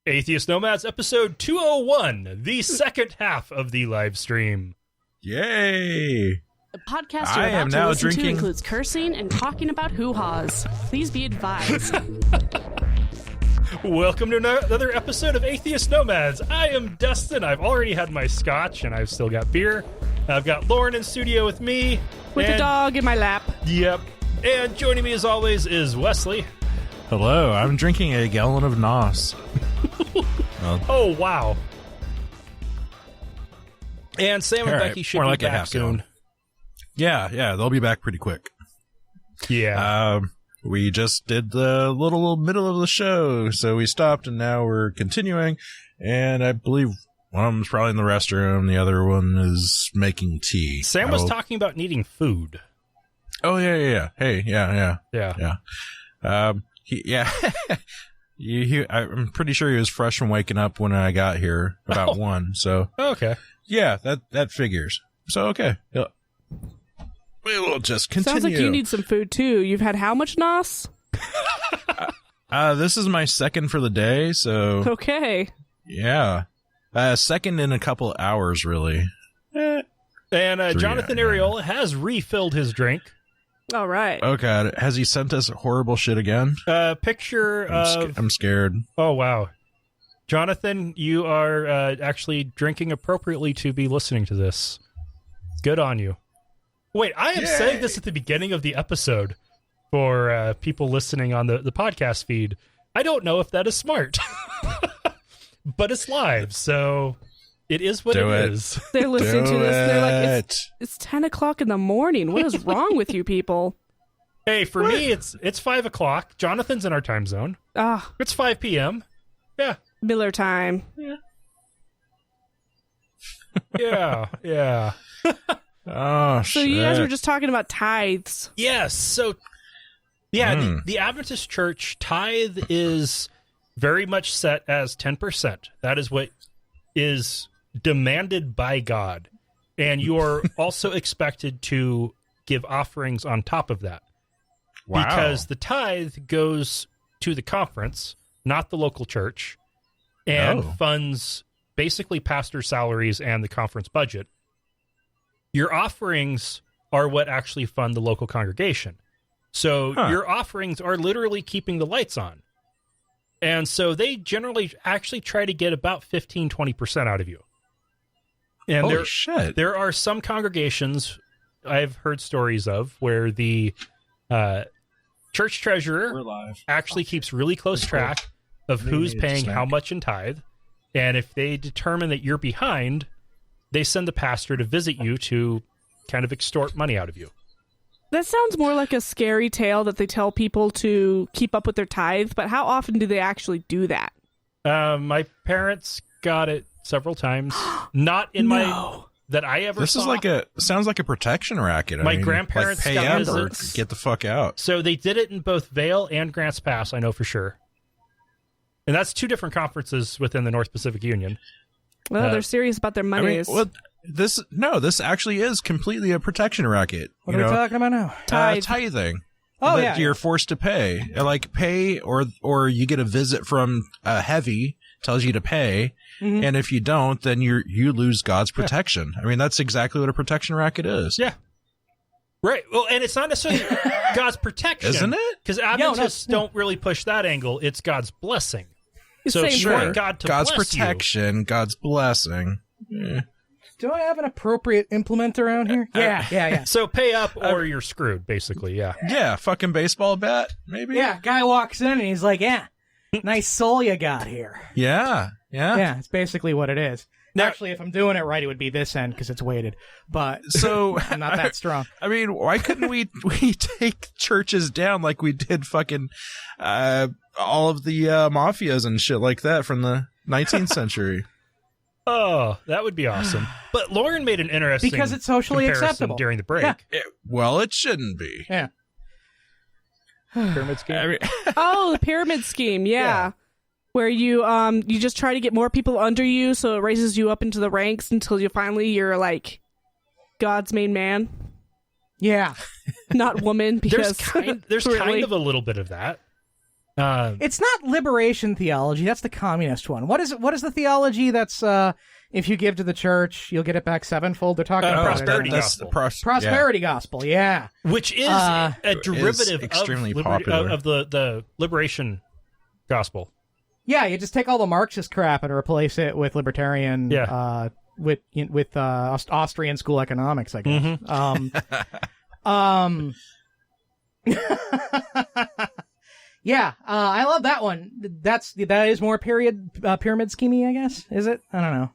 Atheist Nomads, episode 201, the second half of the live stream. Yay! The podcast you're about to listen to includes cursing and talking about hoo-haws. Please be advised. Welcome to another episode of Atheist Nomads. I am Dustin. I've already had my scotch, and I've still got beer. I've got Lauren in studio with me. With the dog in my lap. Yep. And joining me as always is Wesley. Hello, I'm drinking a gallon of Nos. Oh, wow. And Sam and Becky should be back soon. Yeah, they'll be back pretty quick. Yeah. We just did the little middle of the show, so we stopped, and now we're continuing. And I believe one of them's probably in the restroom, the other one is making tea. Sam was talking about needing food. Oh, yeah. Hey, yeah. I'm pretty sure he was fresh from waking up when I got here, about 1. So okay, yeah, that figures. So okay, yeah. We will just continue. Sounds like you need some food too. You've had how much Nos? This is my second for the day. So okay, yeah, second in a couple hours, really. And Jonathan Ariola has refilled his drink. All right. Oh, God. Has he sent us horrible shit again? Picture of... I'm scared. Oh, wow. Jonathan, you are actually drinking appropriately to be listening to this. Good on you. Wait, I am saying this at the beginning of the episode for people listening on the podcast feed. I don't know if that is smart. But it's live, so... It is what it is. They're listening to this. They're like, it's 10 o'clock in the morning. What is wrong with you people? Hey, for me, it's 5 o'clock. Jonathan's in our time zone. It's 5 p.m. Yeah. Miller time. Yeah. Oh, so you guys were just talking about tithes. Yes. So, yeah, the Adventist Church tithe is very much set as 10%. That is what is demanded by God, and you are also expected to give offerings on top of that. Wow. Because the tithe goes to the conference, not the local church, and funds basically pastor salaries and the conference budget. Your offerings are what actually fund the local congregation. So your offerings are literally keeping the lights on. And so they generally actually try to get about 15-20% out of you. And holy shit. There are some congregations I've heard stories of where the church treasurer actually keeps really close track of who's paying how much in tithe. And if they determine that you're behind, they send the pastor to visit you to kind of extort money out of you. That sounds more like a scary tale that they tell people to keep up with their tithe, but how often do they actually do that? My parents got it several times. Not in that I ever saw. Sounds like a protection racket. My grandparents got visits. Get the fuck out. So they did it in both Vail and Grants Pass, I know for sure. And that's 2 different conferences within the North Pacific Union. Well, they're serious about their monies. This actually is completely a protection racket. What are we talking about now? Tithing. Oh, that you're forced to pay. Like pay or you get a visit from Heavy, tells you to pay, and if you don't, then you lose God's protection. I mean, that's exactly what a protection racket is. Yeah. Right. Well, and it's not necessarily God's protection. Isn't it? Because Adventists don't really push that angle. It's God's blessing. So if you sure. want God to God's bless protection, you, God's blessing. Yeah. Do I have an appropriate implement around here? Yeah. So pay up or you're screwed, basically, yeah. Yeah, fucking baseball bat, maybe? Yeah, guy walks in and he's like, nice soul you got here. Yeah. Yeah, it's basically what it is. Now, actually, if I'm doing it right, it would be this end because it's weighted. But so I'm not that strong. I mean, why couldn't we take churches down like we did fucking all of the mafias and shit like that from the 19th century? Oh, that would be awesome. But Lauren made an interesting because it's socially acceptable during the break. Yeah. It shouldn't be. Yeah. Pyramid scheme. The pyramid scheme. Yeah. Where you just try to get more people under you, so it raises you up into the ranks until you're like God's main man. Yeah. Not woman, because there's kind of a little bit of that. It's not liberation theology. That's the communist one. What is it? What is the theology that's if you give to the church, you'll get it back sevenfold? They're talking about prosperity gospel. Prosperity gospel, yeah. Which is a derivative extremely of, popular. of the liberation gospel. Yeah, you just take all the Marxist crap and replace it with libertarian, with Austrian school economics, I guess. Mm-hmm. Yeah, I love that one. That is more pyramid schemey, I guess. Is it? I don't know.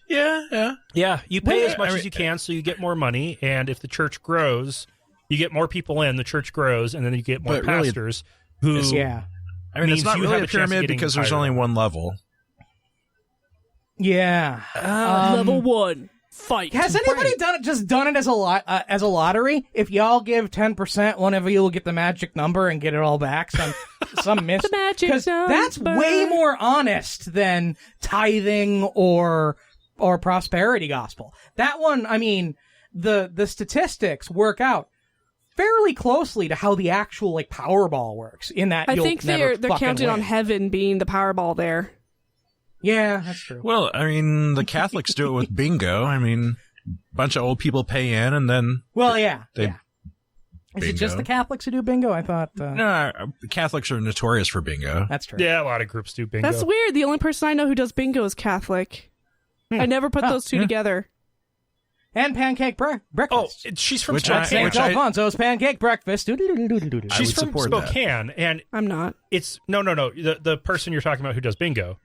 Yeah. You pay as much as you can, so you get more money. And if the church grows, you get more people in. The church grows, and then you get more pastors. I mean, it's not really a pyramid because there's only one level. Yeah. Level 1. Fight. Has anybody done it as a lottery? If y'all give 10%, one of you will get the magic number and get it all back. Some miss. The magic number. That's way more honest than tithing or prosperity gospel. That one, I mean, the statistics work out fairly closely to how the actual Powerball works. In that, I think they're counting on heaven being the Powerball there. Yeah, that's true. Well, I mean, the Catholics do it with bingo. I mean, a bunch of old people pay in and then... Well, yeah. Is Bingo. it just the Catholics who do bingo? I thought... No, Catholics are notorious for bingo. That's true. Yeah, a lot of groups do bingo. That's weird. The only person I know who does bingo is Catholic. I never put those two together. And pancake breakfast. Oh, she's from Spokane. St. Alfonso's pancake breakfast. She's from Spokane, and I'm not. It's no. The person you're talking about who does bingo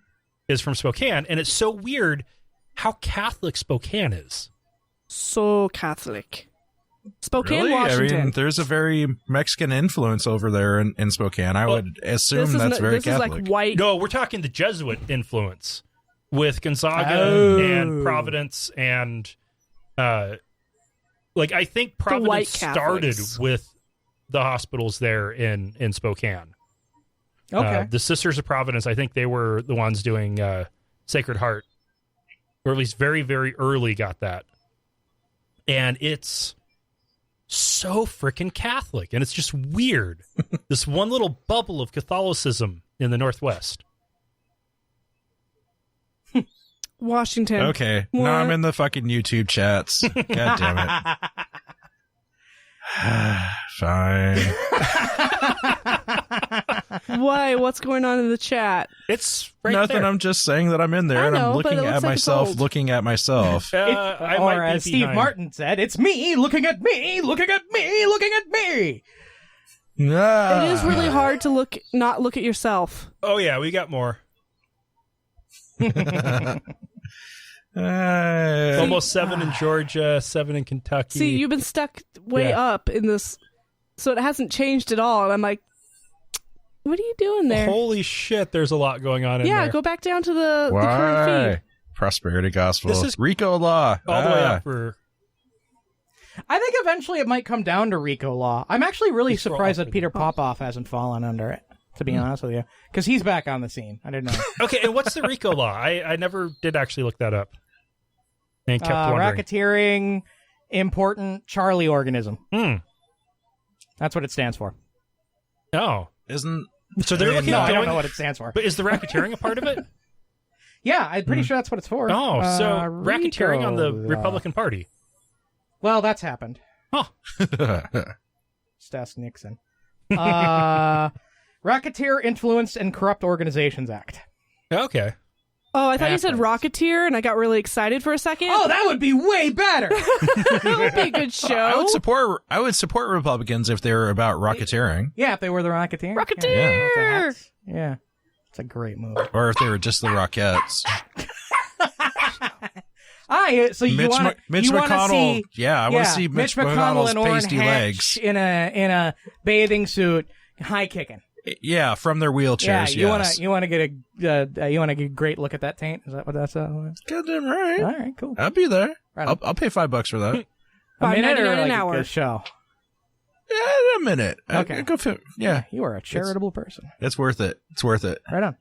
is from Spokane, and it's so weird how Catholic Spokane is. So Catholic. Spokane, really? Washington. I mean, there's a very Mexican influence over there in Spokane. I would assume that's very Catholic. This is like white. No, we're talking the Jesuit influence with Gonzaga and Providence and I think Providence started with the hospitals there in Spokane. Okay. The Sisters of Providence, I think they were the ones doing Sacred Heart, or at least very, very early got that. And it's so freaking Catholic, and it's just weird. This one little bubble of Catholicism in the Northwest. Washington. Okay. What? Now I'm in the fucking YouTube chats. God damn it. Fine. Why? What's going on in the chat? It's right Nothing. there. I'm just saying that I'm in there, and I'm looking at myself, looking at myself. I or might be as Steve behind. Martin said, it's me looking at me, looking at me, looking at me. It is really hard to not look at yourself. Oh, yeah, we got more. Almost 7 in Georgia, 7 in Kentucky. See, you've been stuck way up in this, so it hasn't changed at all. And I'm like, what are you doing there? Holy shit, there's a lot going on in there. Yeah, go back down to the current feed. Prosperity gospel. This is RICO law. all the way up for... I think eventually it might come down to RICO law. I'm actually really surprised that Peter Popoff hasn't fallen under it, to be honest with you. Because he's back on the scene. I didn't know. Okay, and what's the RICO law? I never did actually look that up. And kept wondering. Racketeering, important Charlie organism. That's what it stands for. Oh. So they're looking at I don't know what it stands for. But is the racketeering a part of it? Yeah, I'm pretty sure that's what it's for. Oh, so racketeering RICO on the Republican Party. Well, that's happened. Huh. Just ask Nixon. Racketeer, Influence, and Corrupt Organizations Act. Okay. Oh, I thought you said Rocketeer, and I got really excited for a second. Oh, that would be way better. That would be a good show. I would support Republicans if they were about rocketeering. Yeah, if they were the Rocketeer. Rocketeer! Yeah. It's a great movie. Or if they were just the Rockettes. So you want Mitch McConnell? I want to see Mitch McConnell's and Orrin pasty Hatch legs in a bathing suit, high kicking. Yeah, from their wheelchairs. Yeah, you want to get a great look at that taint? Is that what that's? Goddamn right. All right, cool. I'll be there. Right I'll pay $5 for that. A minute or $5.99 like an hour. a show? Yeah, a minute. Okay. Yeah, You are a charitable person. it's worth it. It's worth it. Right on.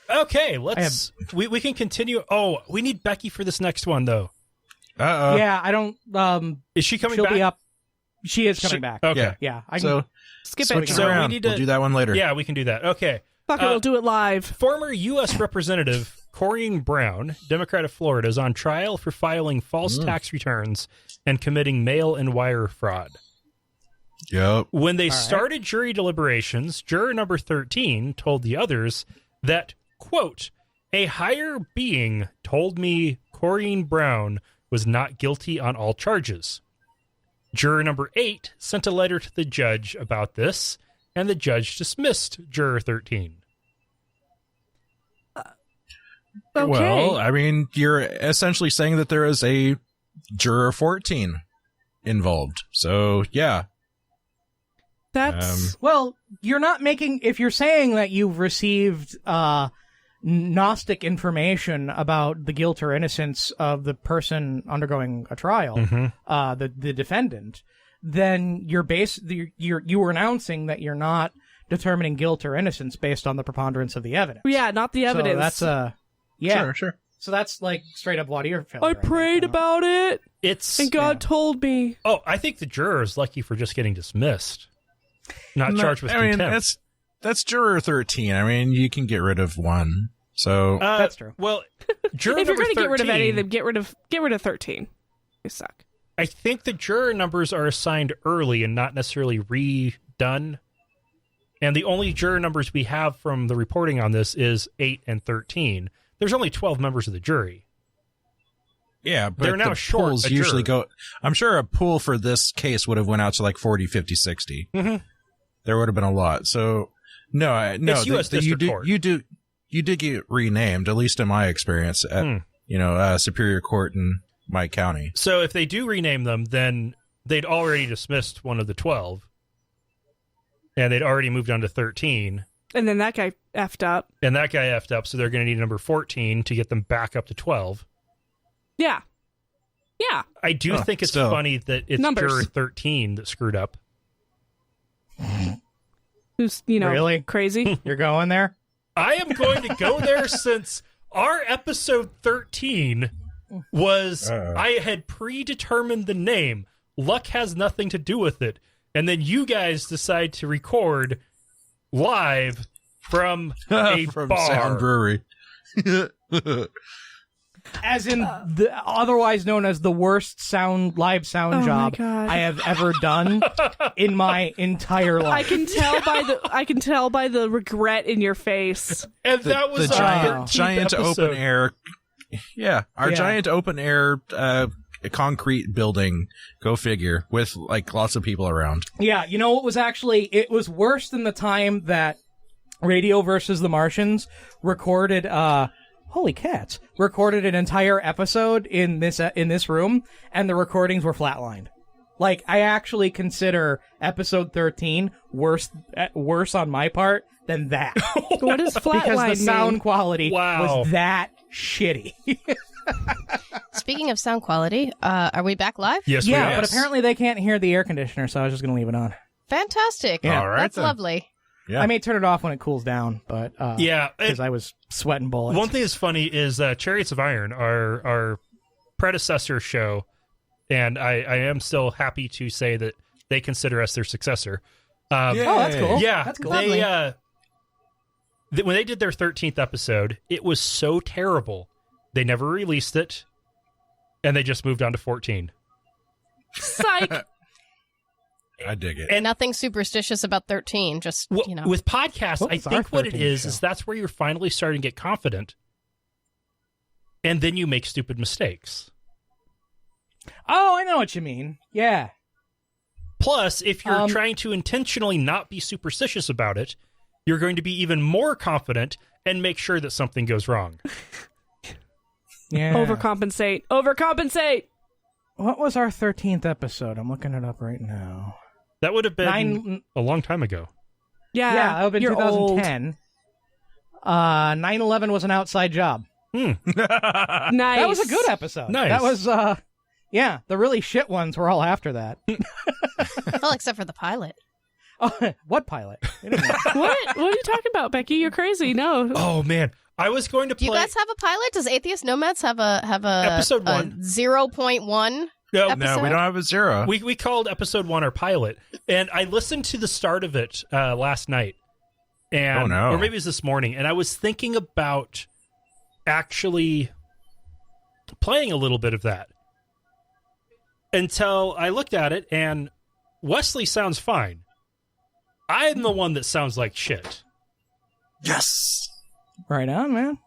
Okay, we can continue. Oh, we need Becky for this next one, though. Uh-oh. Yeah, I don't. Is she coming she'll back? be up. She is coming back. Okay. Yeah. I can So Skip switch it. it around. We'll do that one later. Yeah, we can do that. Okay. Fuck it, we'll do it live. Former U.S. Representative Corrine Brown, Democrat of Florida, is on trial for filing false tax returns and committing mail-and-wire fraud. Yep. When they started jury deliberations, juror number 13 told the others that, quote, a higher being told me Corrine Brown was not guilty on all charges. Juror number 8 sent a letter to the judge about this, and the judge dismissed juror 13. Okay. Well, I mean, you're essentially saying that there is a juror 14 involved. So, yeah. That's Well, you're not making... If you're saying that you've received Gnostic information about the guilt or innocence of the person undergoing a trial, the defendant, then you were announcing that you're not determining guilt or innocence based on the preponderance of the evidence. yeah, not the evidence. So that's yeah. Sure. So that's like straight up what ear failure. I prayed about it, and God told me. Oh, I think the juror is lucky for just getting dismissed. Not charged with contempt. I mean, that's juror 13. I mean, you can get rid of one. So that's true. Well, juror If you're going to get rid of any of them, get rid of 13. They suck. I think the juror numbers are assigned early and not necessarily redone. And the only juror numbers we have from the reporting on this is 8 and 13. There's only 12 members of the jury. yeah, but They're now the short pools a usually juror. go. I'm sure a pool for this case would have went out to like 40, 50, 60. Mm-hmm. There would have been a lot. So no. It's U.S. District Court. You did get renamed, at least in my experience, at Superior Court in my county. So if they do rename them, then they'd already dismissed one of the 12. And they'd already moved on to 13. And then that guy effed up. And that guy effed up, so they're going to need number 14 to get them back up to 12. Yeah. Yeah. I do think it's still. funny that it's Numbers. juror 13 that screwed up. Who's, Really? crazy. You're going there? I am going to go there since our episode 13 was, I had predetermined the name. Luck has nothing to do with it. And then you guys decide to record live from a From bar. Sound Brewery. As in the otherwise known as the worst live sound Oh my job God. I have ever done in my entire life. I can tell by the regret in your face. And that was the our giant 13th episode. open air. Yeah, our giant open air concrete building. Go figure. With like lots of people around. Yeah, you know what was actually... It was worse than the time that Radio versus the Martians recorded... Holy cats! Recorded an entire episode in this room, and the recordings were flatlined. Like, I actually consider episode 13 worse on my part than that. What does flatline Because the sound mean? quality was that shitty. Speaking of sound quality, are we back live? Yes, Yeah, we are. but apparently they can't hear the air conditioner, so I was just going to leave it on. Fantastic. Yeah. All right, That's then. lovely. Yeah. I may turn it off when it cools down, but Yeah, because I was sweating bullets. one thing that's funny is Chariots of Iron, our predecessor show, and I am still happy to say that they consider us their successor. Oh, that's cool. Yeah, That's cool. they when they did their 13th episode, it was so terrible they never released it, and they just moved on to 14. Psych. I dig it. And Nothing superstitious about 13, just, with podcasts, What I was think our what it 13th is show? that's where you're finally starting to get confident, and then you make stupid mistakes. Oh, I know what you mean. Yeah. Plus, if you're trying to intentionally not be superstitious about it, you're going to be even more confident and make sure that something goes wrong. Yeah. Overcompensate. What was our 13th episode? I'm looking it up right now. That would have been a long time ago. Yeah, that would have been you're 2010. 9/11 was an outside job. Nice. That was a good episode. Nice. That was, yeah, the really shit ones were all after that. well, except for the pilot. Oh, what pilot? What are you talking about, Becky? You're crazy. No. Oh man, I was going to Do play. you guys have a pilot? Does Atheist Nomads have a Episode a 1 0.1 No, we don't have a 0. We called episode 1 our pilot, and I listened to the start of it last night, and or maybe it was this morning, and I was thinking about actually playing a little bit of that until I looked at it, and Wesley sounds fine. I'm the one that sounds like shit. Yes. Right on, man.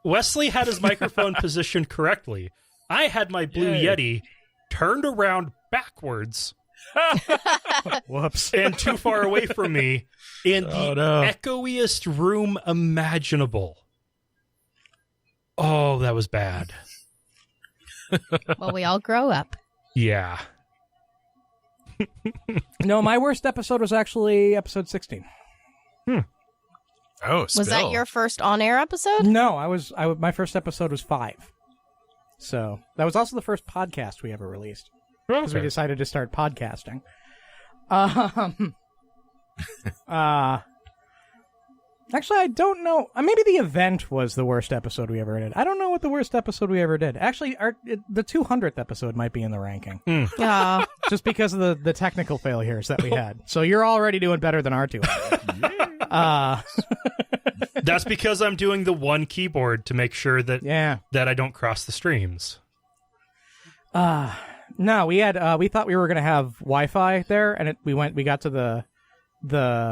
Wesley had his microphone positioned correctly. I had my Blue Yeti turned around backwards. Whoops. And too far away from me in the echoiest room imaginable. Oh, that was bad. Well, we all grow up. Yeah. No, my worst episode was actually episode 16. Oh, spill. Was that your first on-air episode? No, my first episode was 5. So that was also the first podcast we ever released. Because we decided to start podcasting. Actually, I don't know. Maybe the event was the worst episode we ever did. I don't know what the worst episode we ever did. Actually, the 200th episode might be in the ranking. Just because of the technical failures that we had. So you're already doing better than our 200. That's because I'm doing the one keyboard to make sure that that I don't cross the streams. No, we had we thought we were going to have Wi-Fi there, and we got to the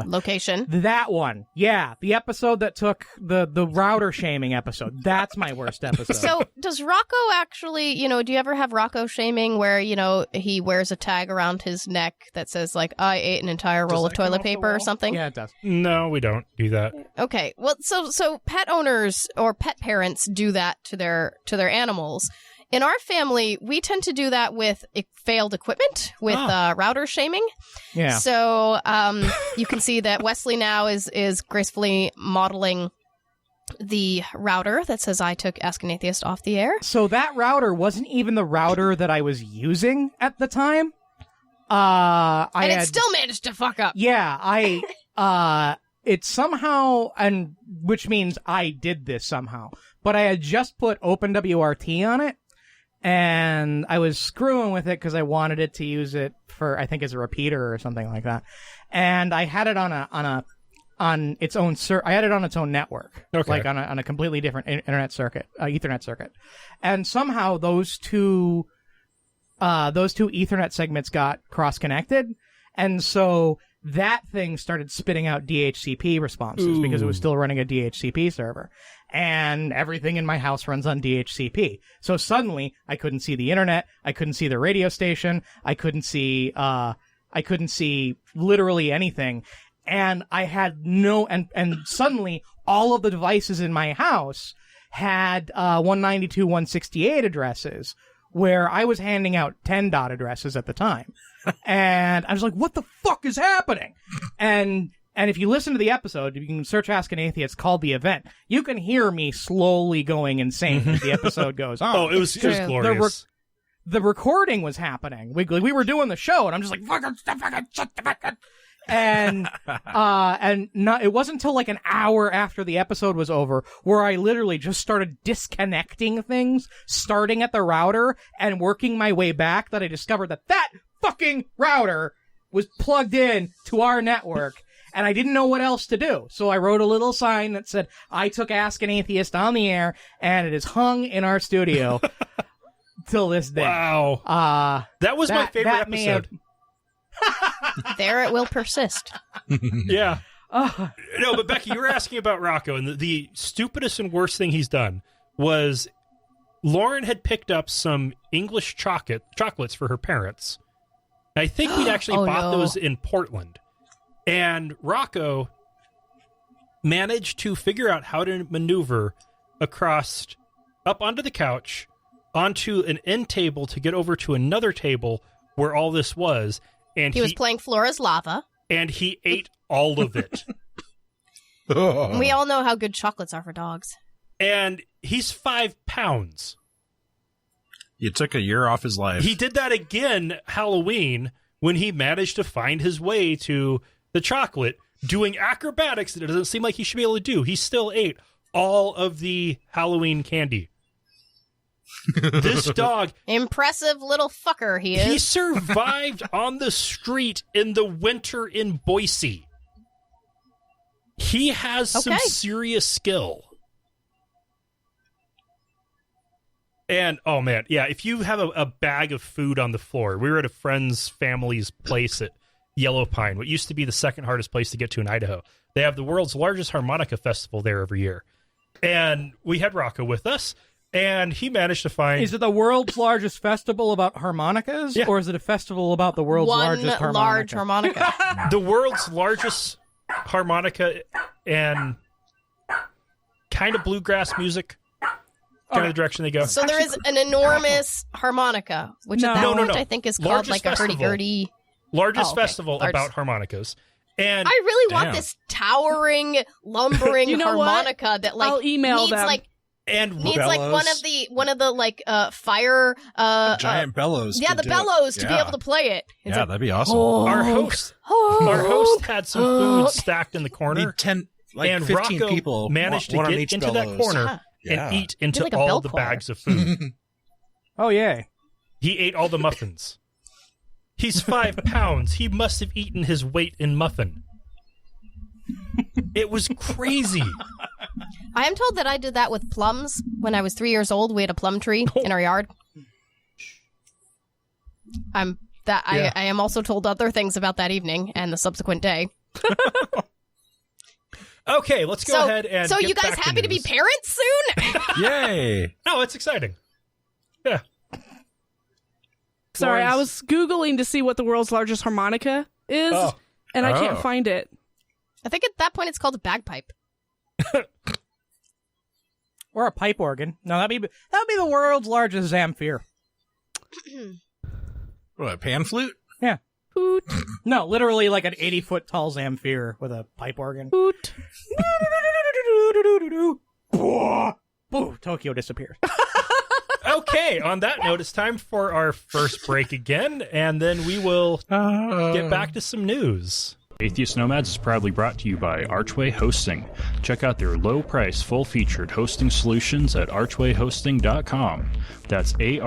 location. That one. Yeah, the episode that took the router shaming episode. That's my worst episode. So, does Rocco actually, do you ever have Rocco shaming where, he wears a tag around his neck that says, like, I ate an entire roll of toilet paper or something? Yeah, it does. No, we don't do that. Okay. Well, so pet owners or pet parents do that to their animals. In our family, we tend to do that with failed equipment, with router shaming. Yeah. So you can see that Wesley now is gracefully modeling the router that says I took Ask an Atheist off the air. So that router wasn't even the router that I was using at the time. It still managed to fuck up. Yeah, it somehow, and which means I did this somehow, but I had just put OpenWRT on it. And I was screwing with it because I wanted it to use it for, I think, as a repeater or something like that. And I had it on its own I had it on its own network, like on a completely different internet circuit, Ethernet circuit. And somehow those two Ethernet segments got cross-connected, and so that thing started spitting out DHCP responses because it was still running a DHCP server. And everything in my house runs on DHCP. So suddenly, I couldn't see the internet, I couldn't see the radio station, I couldn't see literally anything. And I had and suddenly, all of the devices in my house had 192.168 addresses, where I was handing out 10 dot addresses at the time. And I was like, what the fuck is happening? And if you listen to the episode, you can search Ask an Atheist, called The Event. You can hear me slowly going insane as the episode goes on. Oh, it was glorious. The recording was happening. We were doing the show, and I'm just like, fucking shut the fuck up. And it wasn't until like an hour after the episode was over where I literally just started disconnecting things, starting at the router and working my way back, that I discovered that fucking router was plugged in to our network. And I didn't know what else to do. So I wrote a little sign that said, I took Ask an Atheist on the air, and it is hung in our studio till this day. Wow. That was my favorite episode. There it will persist. Yeah. No, but Becky, you were asking about Rocco, and the stupidest and worst thing he's done was Lauren had picked up some English chocolates for her parents. I think we'd actually bought those in Portland. And Rocco managed to figure out how to maneuver across up onto the couch, onto an end table to get over to another table where all this was. And he was playing Flora's Lava. And he ate all of it. We all know how good chocolates are for dogs. And he's 5 pounds. You took a year off his life. He did that again Halloween when he managed to find his way to the chocolate, doing acrobatics that it doesn't seem like he should be able to do. He still ate all of the Halloween candy. This dog, impressive little fucker he is. He survived on the street in the winter in Boise. He has some serious skill. And, oh man, yeah, if you have a bag of food on the floor, we were at a friend's family's place at Yellow Pine, what used to be the second hardest place to get to in Idaho. They have the world's largest harmonica festival there every year. And we had Rocco with us, and he managed to find... Is it the world's largest festival about harmonicas, or is it a festival about the world's largest harmonica? Large harmonica. The world's largest harmonica and kind of bluegrass music. Kind of the direction they go. So there is an enormous harmonica, which at that point I think is called like a hurdy-gurdy. Largest festival about harmonicas. And I really want this towering, lumbering harmonica that like I'll email needs them. like and needs bellows. like one of the like fire giant bellows. Yeah, the bellows to be able to play it. It's that'd be awesome. Our host had some food stacked in the corner. 10, and 15 Rocco people managed to get into that corner and eat into like a all bell the choir. bags of food. Oh, yay. He ate all the muffins. He's 5 pounds. He must have eaten his weight in muffin. It was crazy. I am told that I did that with plums when I was 3 years old. We had a plum tree in our yard. I am also told other things about that evening and the subsequent day. Okay, let's go ahead and So get you guys back happy to be news. parents soon? Yay! Oh, it's exciting. Yeah. Sorry, I was Googling to see what the world's largest harmonica is, and I can't find it. I think at that point it's called a bagpipe. Or a pipe organ. No, that'd be the world's largest zamfir. What, a pan flute? Yeah. Hoot, No, literally like an 80-foot tall zamfir with a pipe organ. hoot. Boo, Tokyo disappears. Okay, on that note, it's time for our first break again, and then we will get back to some news. Atheist Nomads is proudly brought to you by Archway Hosting. Check out their low-price, full-featured hosting solutions at archwayhosting.com. That's ARCHWAY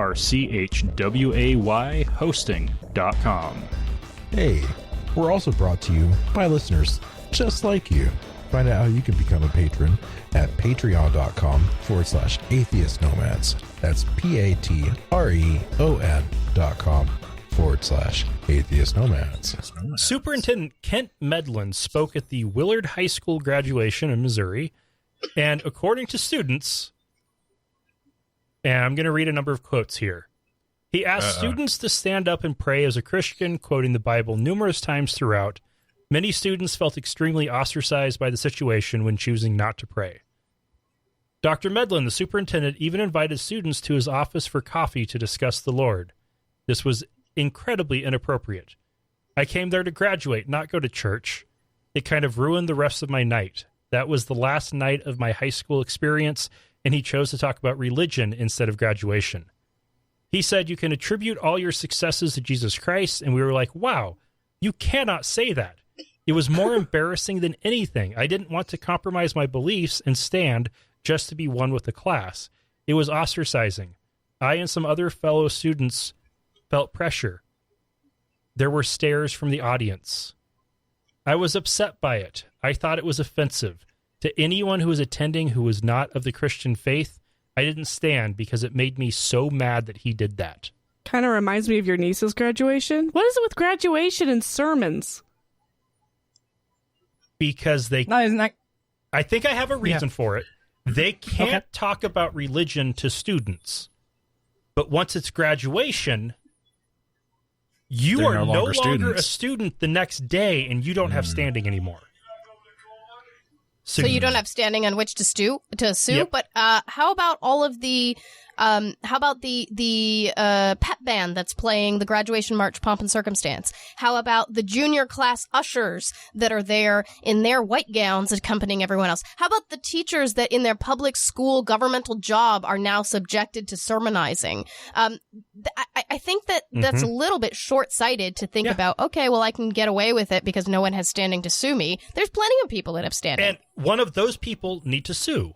hosting.com. Hey, we're also brought to you by listeners just like you. Find out how you can become a patron at patreon.com/atheist nomads. That's patreon.com/atheist nomads. Superintendent Kent Medlin spoke at the Willard High School graduation in Missouri, and according to students, and I'm going to read a number of quotes here, he asked students to stand up and pray as a Christian, quoting the Bible numerous times throughout. Many students felt extremely ostracized by the situation when choosing not to pray. Dr. Medlin, the superintendent, even invited students to his office for coffee to discuss the Lord. This was incredibly inappropriate. I came there to graduate, not go to church. It kind of ruined the rest of my night. That was the last night of my high school experience, and he chose to talk about religion instead of graduation. He said, you can attribute all your successes to Jesus Christ, and we were like, wow, you cannot say that. It was more embarrassing than anything. I didn't want to compromise my beliefs and stand just to be one with the class. It was ostracizing. I and some other fellow students felt pressure. There were stares from the audience. I was upset by it. I thought it was offensive. To anyone who was attending who was not of the Christian faith, I didn't stand because it made me so mad that he did that. Kind of reminds me of your niece's graduation. What is it with graduation and sermons? Because they... No, isn't that... I think I have a reason for it. They can't talk about religion to students. But once it's graduation, you They're are no longer students. a student the next day, and you don't have standing anymore. So you don't have standing on which to sue. Yep. But how about all of the how about the pep band that's playing the graduation march, Pomp and Circumstance? How about the junior class ushers that are there in their white gowns accompanying everyone else? How about the teachers that in their public school governmental job are now subjected to sermonizing? I think that that's a little bit short-sighted to think about, okay, well, I can get away with it because no one has standing to sue me. There's plenty of people that have standing. And one of those people need to sue.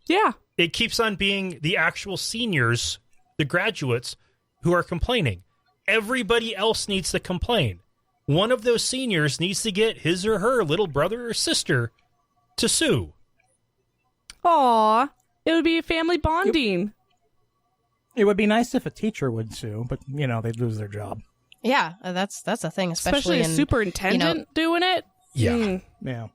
Yeah. it keeps on being the actual seniors, the graduates, who are complaining. Everybody else needs to complain. One of those seniors needs to get his or her little brother or sister to sue. Aw, it would be a family bonding. It would be nice if a teacher would sue, but, they'd lose their job. Yeah, that's a thing, especially a superintendent doing it. Yeah. Yeah.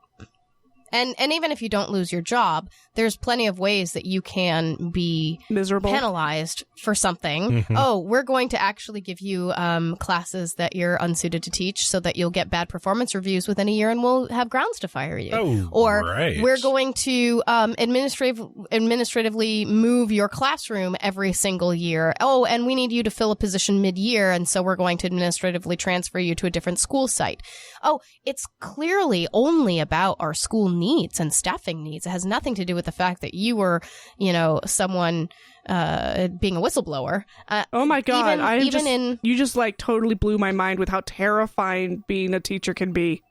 And even if you don't lose your job, there's plenty of ways that you can be miserable, penalized for something. Mm-hmm. Oh, we're going to actually give you classes that you're unsuited to teach so that you'll get bad performance reviews within a year and we'll have grounds to fire you. Oh, or right. we're going to administratively move your classroom every single year. Oh, and we need you to fill a position mid-year, and so we're going to administratively transfer you to a different school site. Oh, it's clearly only about our school needs and staffing needs. It has nothing to do with the fact that you were, someone being a whistleblower. Oh my God! you just like totally blew my mind with how terrifying being a teacher can be.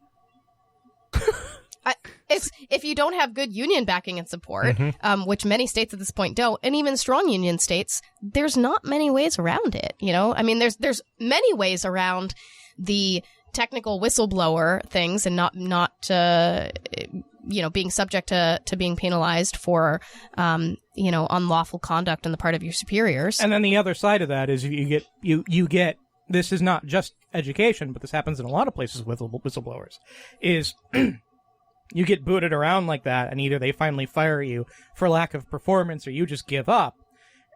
If you don't have good union backing and support, which many states at this point don't, and even strong union states, there's not many ways around it. I mean, there's many ways around the technical whistleblower things and not being subject to being penalized for unlawful conduct on the part of your superiors. And then the other side of that is you get this is not just education, but this happens in a lot of places with whistleblowers, is you get booted around like that, and either they finally fire you for lack of performance or you just give up.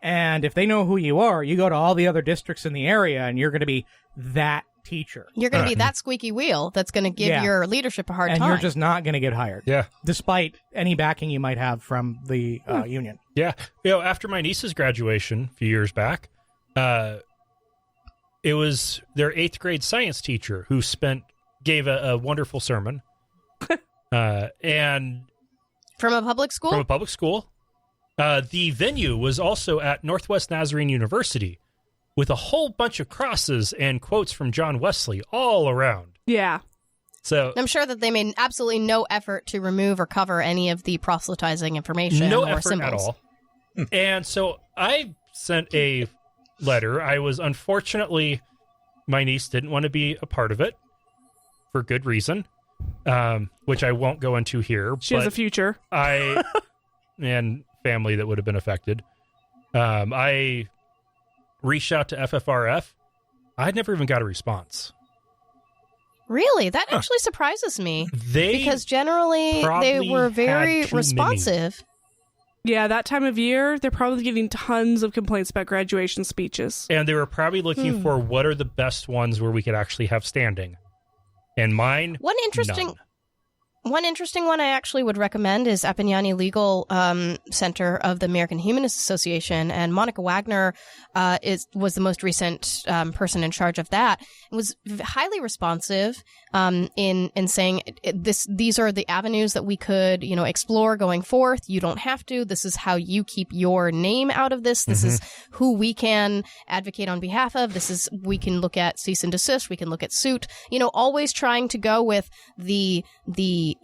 And if they know who you are, you go to all the other districts in the area and you're going to be that teacher. You're going to be that squeaky wheel that's going to give your leadership a hard time. And you're just not going to get hired. Yeah. Despite any backing you might have from the union. Yeah. After my niece's graduation a few years back, it was their 8th grade science teacher who gave a wonderful sermon. And from a public school? From a public school. The venue was also at Northwest Nazarene University, with a whole bunch of crosses and quotes from John Wesley all around. Yeah. So I'm sure that they made absolutely no effort to remove or cover any of the proselytizing information no or effort symbols. at all. And so I sent a letter. Unfortunately, my niece didn't want to be a part of it for good reason, which I won't go into here. She has a future. And family that would have been affected. I reached out to FFRF. I never even got a response. Really? That actually surprises me. Because generally probably they were very responsive. Yeah, that time of year, they're probably getting tons of complaints about graduation speeches. And they were probably looking for what are the best ones where we could actually have standing. And mine, One interesting one I actually would recommend is Appignani Legal Center of the American Humanist Association, and Monica Wagner was the most recent person in charge of that. It was highly responsive in saying these are the avenues that we could explore going forth. You don't have to. This is how you keep your name out of this. This is who we can advocate on behalf of. We can look at cease and desist. We can look at suit. Always trying to go with the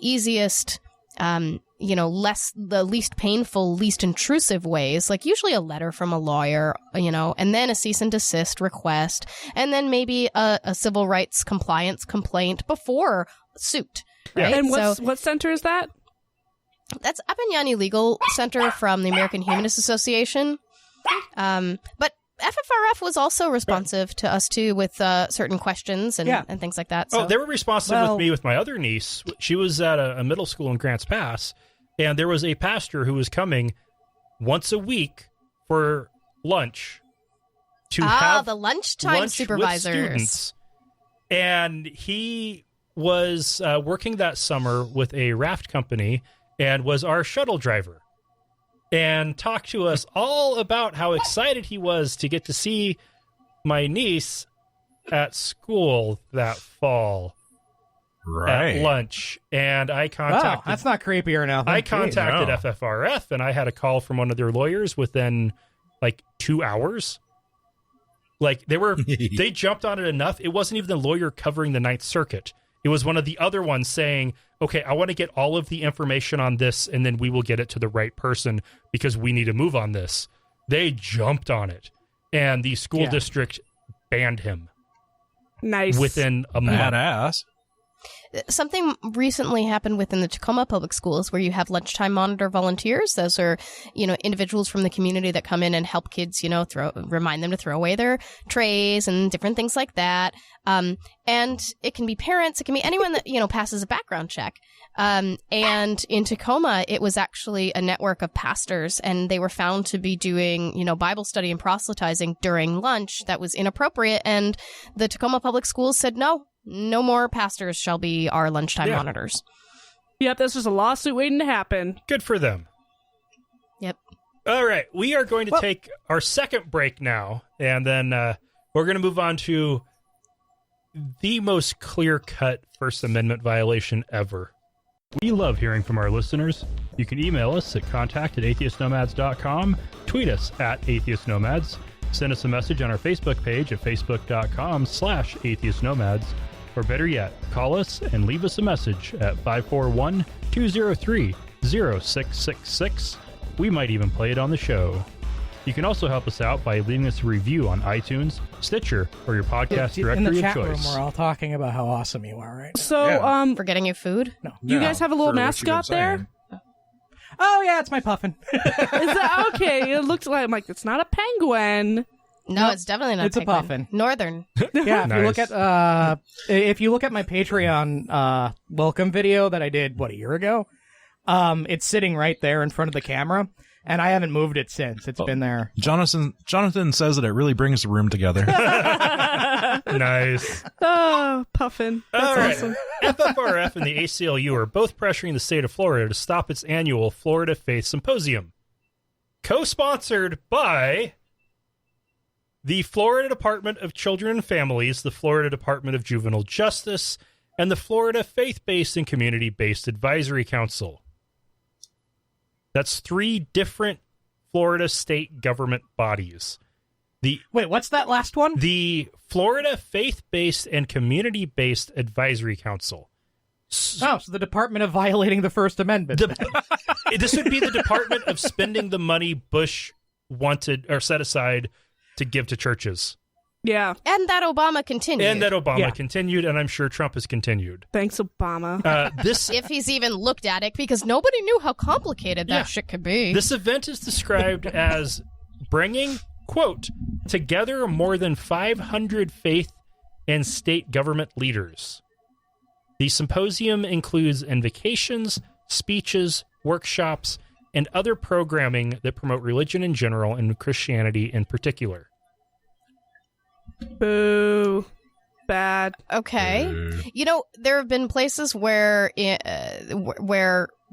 easiest, the least painful, least intrusive ways, like usually a letter from a lawyer, and then a cease and desist request, and then maybe a civil rights compliance complaint before suit. Right? And what center is that? That's Appignani Legal Center from the American Humanist Association. But FFRF was also responsive to us too with certain questions and things like that. So. Oh, they were responsive with me with my other niece. She was at a middle school in Grants Pass, and there was a pastor who was coming once a week for lunch to have the lunchtime supervisors. With students. And he was working that summer with a raft company and was our shuttle driver. And talked to us all about how excited he was to get to see my niece at school that fall at lunch. And I contacted... Oh, that's not creepy or nothing. I contacted FFRF, and I had a call from one of their lawyers within, 2 hours. They jumped on it enough. It wasn't even the lawyer covering the Ninth Circuit. It was one of the other ones saying, okay, I want to get all of the information on this, and then we will get it to the right person because we need to move on this. They jumped on it, and the school district banned him. Nice. Within a month. Badass. Something recently happened within the Tacoma Public Schools where you have lunchtime monitor volunteers. Those are, individuals from the community that come in and help kids, remind them to throw away their trays and different things like that. And it can be parents, it can be anyone that, passes a background check. And in Tacoma, it was actually a network of pastors, and they were found to be doing, Bible study and proselytizing during lunch that was inappropriate. And the Tacoma Public Schools said, no more pastors shall be our lunchtime monitors. Yep, that's just a lawsuit waiting to happen. Good for them. Yep. All right, we are going to take our second break now, and then we're going to move on to the most clear-cut First Amendment violation ever. We love hearing from our listeners. You can email us at contact@atheistnomads.com, tweet us at atheistnomads, send us a message on our Facebook page at facebook.com/atheistnomads, or better yet, call us and leave us a message at 541-203-0666. We might even play it on the show. You can also help us out by leaving us a review on iTunes, Stitcher, or your podcast directory in the of chat choice. room, we're all talking about how awesome you are, right? So, For getting you food? No. you guys have a little mascot there? Oh, yeah, it's my puffin. Is that okay? It looks like, it's not a penguin. No, it's definitely not. It's a puffin. Northern. Yeah, Nice. if you look at my Patreon welcome video that I did a year ago, it's sitting right there in front of the camera, and I haven't moved it since. It's been there. Jonathan says that it really brings the room together. Nice. Oh, puffin. That's All right. awesome. FFRF and the ACLU are both pressuring the state of Florida to stop its annual Florida Faith Symposium, co-sponsored by the Florida Department of Children and Families, the Florida Department of Juvenile Justice, and the Florida Faith-Based and Community-Based Advisory Council. That's 3 different Florida state government bodies. Wait, what's that last one? The Florida Faith-Based and Community-Based Advisory Council. So the Department of Violating the First Amendment. This would be the Department of spending the money Bush wanted or set aside to give to churches. Yeah. And that Obama continued. Continued, and I'm sure Trump has continued. Thanks, Obama. If he's even looked at it, because nobody knew how complicated that shit could be. This event is described as bringing, quote, together more than 500 faith and state government leaders. The symposium includes invocations, speeches, workshops, and other programming that promote religion in general and Christianity in particular. Boo. Bad. Okay. There have been places where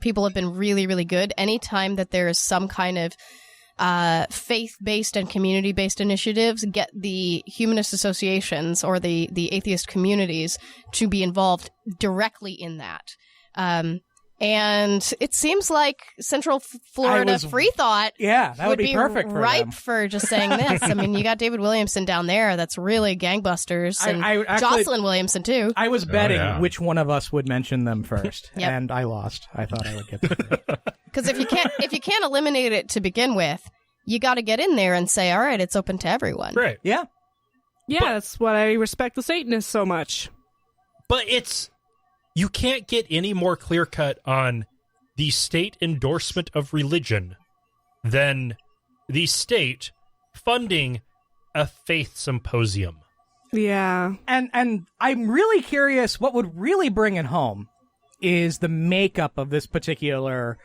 people have been really, really good. Anytime that there is some kind of faith-based and community-based initiatives, get the humanist associations or the atheist communities to be involved directly in that. And it seems like Central Florida Free Thought that would be perfect for ripe them. for just saying this. I mean, you got David Williamson down there that's really gangbusters, and I actually, Jocelyn Williamson, too. I was betting which one of us would mention them first, Yep. and I lost. I thought I would get them. Because if you can't eliminate it to begin with, you got to get in there and say, all right, it's open to everyone. Right. Yeah. Yeah, that's why I respect the Satanists so much. But you can't get any more clear-cut on the state endorsement of religion than the state funding a faith symposium. Yeah. And I'm really curious, what would really bring it home is the makeup of this particular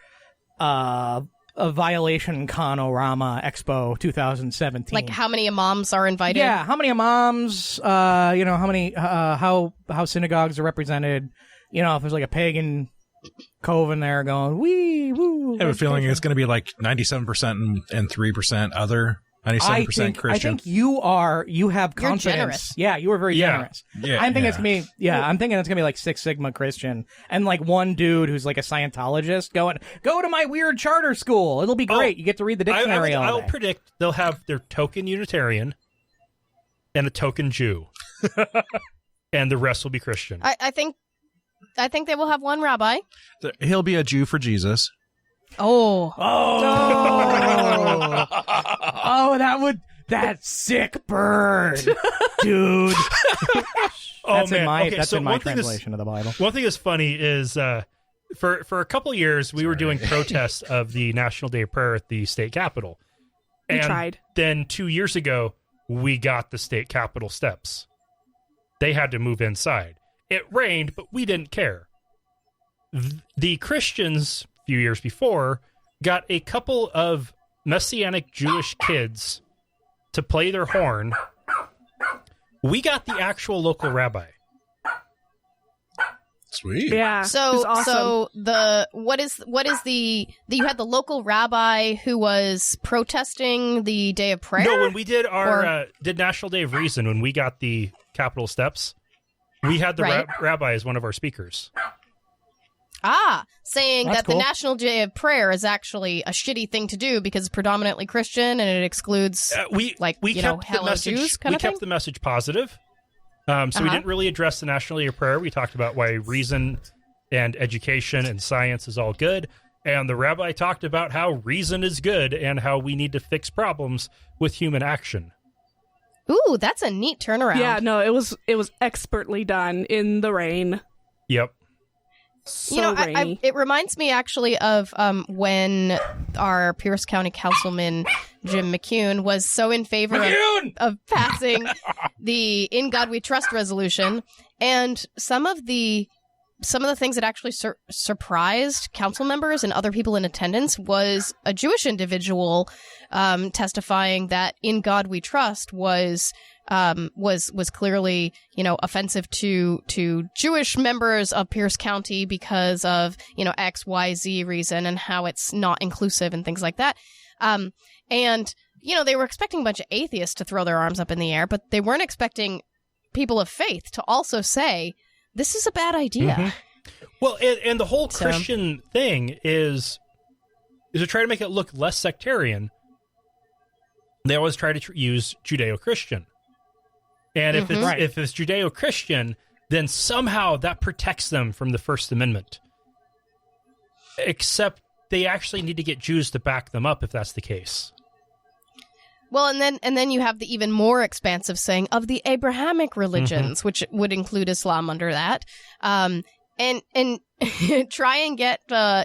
a violation Conorama Expo 2017. Like how many imams are invited? Yeah, how many imams, how many, how synagogues are represented, if there's like a pagan cove in there going, wee, woo. I have a feeling it's going to be like 97% and 3% other, 97% Christian. I think you have confidence. You're generous. Yeah, you are very generous. Yeah, I'm thinking it's going to be, I'm thinking it's going to be like 6 Sigma Christian and like one dude who's like a Scientologist going, go to my weird charter school. It'll be great. You get to read the dictionary all I'll day. predict they'll have their token Unitarian and a token Jew. And the rest will be Christian. I think I think they will have one rabbi. He'll be a Jew for Jesus. Oh. That sick bird, dude. That's in my translation of the Bible. One thing that's funny is for a couple years we were doing protests of the National Day of Prayer at the state capitol. We tried. Then 2 years ago we got the state capitol steps. They had to move inside. It rained, but we didn't care. The Christians, a few years before, got a couple of Messianic Jewish kids to play their horn. We got the actual local rabbi. Sweet. Yeah. So awesome. you had the local rabbi who was protesting the Day of Prayer? No, when we did did National Day of Reason, when we got the Capitol steps, we had the rabbi as one of our speakers. Saying That's that cool. the National Day of Prayer is actually a shitty thing to do because it's predominantly Christian and it excludes We kept the message positive. So we didn't really address the National Day of Prayer. We talked about why reason and education and science is all good. And the rabbi talked about how reason is good and how we need to fix problems with human action. Ooh, that's a neat turnaround. Yeah, no, it was expertly done in the rain. Yep. So rainy. it reminds me actually of when our Pierce County Councilman Jim McCune was so in favor of passing the "In God We Trust" resolution, and some of the things that actually surprised council members and other people in attendance was a Jewish individual testifying that "In God We Trust" was clearly, offensive to Jewish members of Pierce County because of, X, Y, Z reason and how it's not inclusive and things like that. And, they were expecting a bunch of atheists to throw their arms up in the air, but they weren't expecting people of faith to also say, this is a bad idea. Mm-hmm. Well, and the whole Christian thing is to try to make it look less sectarian. They always try to use Judeo-Christian. And if it's Judeo-Christian, then somehow that protects them from the First Amendment. Except they actually need to get Jews to back them up if that's the case. Well, and then you have the even more expansive saying of the Abrahamic religions, which would include Islam under that. And try and get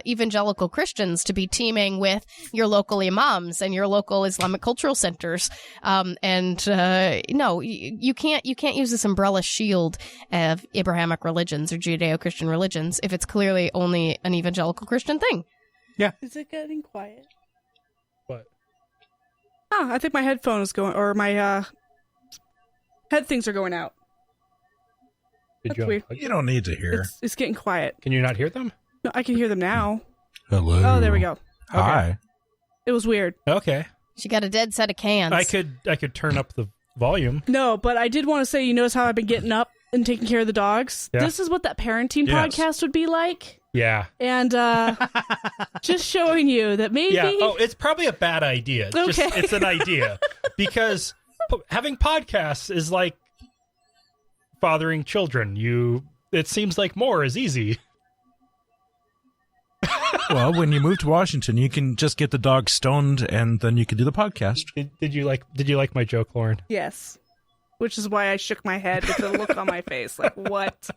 evangelical Christians to be teaming with your local imams and your local Islamic cultural centers. No, you can't use this umbrella shield of Abrahamic religions or Judeo-Christian religions if it's clearly only an evangelical Christian thing. Yeah. Is it getting quiet? What? Oh, I think my headphone is going, or my head things are going out. Did That's weird. You don't need to hear. It's getting quiet. Can you not hear them? No, I can hear them now. Hello. Oh, there we go. Hi. It was weird. Okay. She got a dead set of cans. I could turn up the volume. No, but I did want to say, you notice how I've been getting up and taking care of the dogs? Yeah. This is what that parenting podcast would be like. Yeah. And just showing you that maybe... Yeah. Oh, it's probably a bad idea. It's an idea. Because having podcasts is like fathering children. It seems like more is easy. Well, when you move to Washington, you can just get the dog stoned, and then you can do the podcast. Did you like my joke, Lauren? Yes. Which is why I shook my head with the look on my face. Like, what?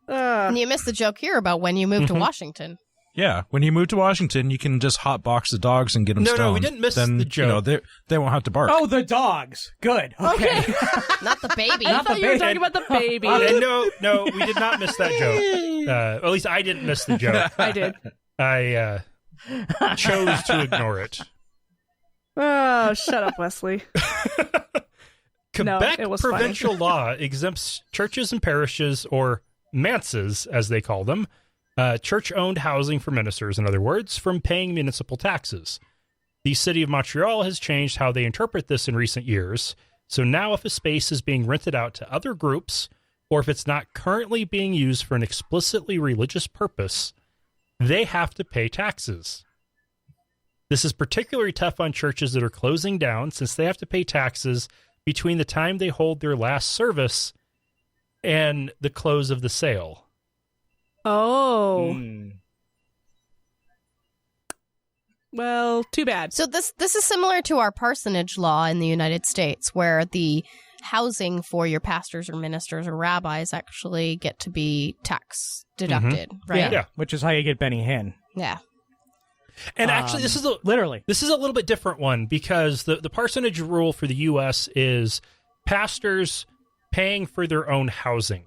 And you missed the joke here about when you moved to Washington. Yeah, when you move to Washington, you can just hotbox the dogs and get them stoned. No, we didn't miss the joke. They won't have to bark. Oh, the dogs. Good. Okay. Not the baby. I thought you were talking about the baby. No, we did not miss that joke. At least I didn't miss the joke. I did. I chose to ignore it. Oh, shut up, Wesley. Quebec it was provincial funny. law exempts churches and parishes, or manses as they call them, church-owned housing for ministers, in other words, from paying municipal taxes. The City of Montreal has changed how they interpret this in recent years, so now if a space is being rented out to other groups, or if it's not currently being used for an explicitly religious purpose, they have to pay taxes. This is particularly tough on churches that are closing down, since they have to pay taxes between the time they hold their last service and the close of the sale. Oh. Well, too bad. So this is similar to our parsonage law in the United States, where the housing for your pastors or ministers or rabbis actually get to be tax deducted, right? Yeah, which is how you get Benny Hinn. Yeah. And actually, this is a little bit different one, because the parsonage rule for the U.S. is pastors paying for their own housing.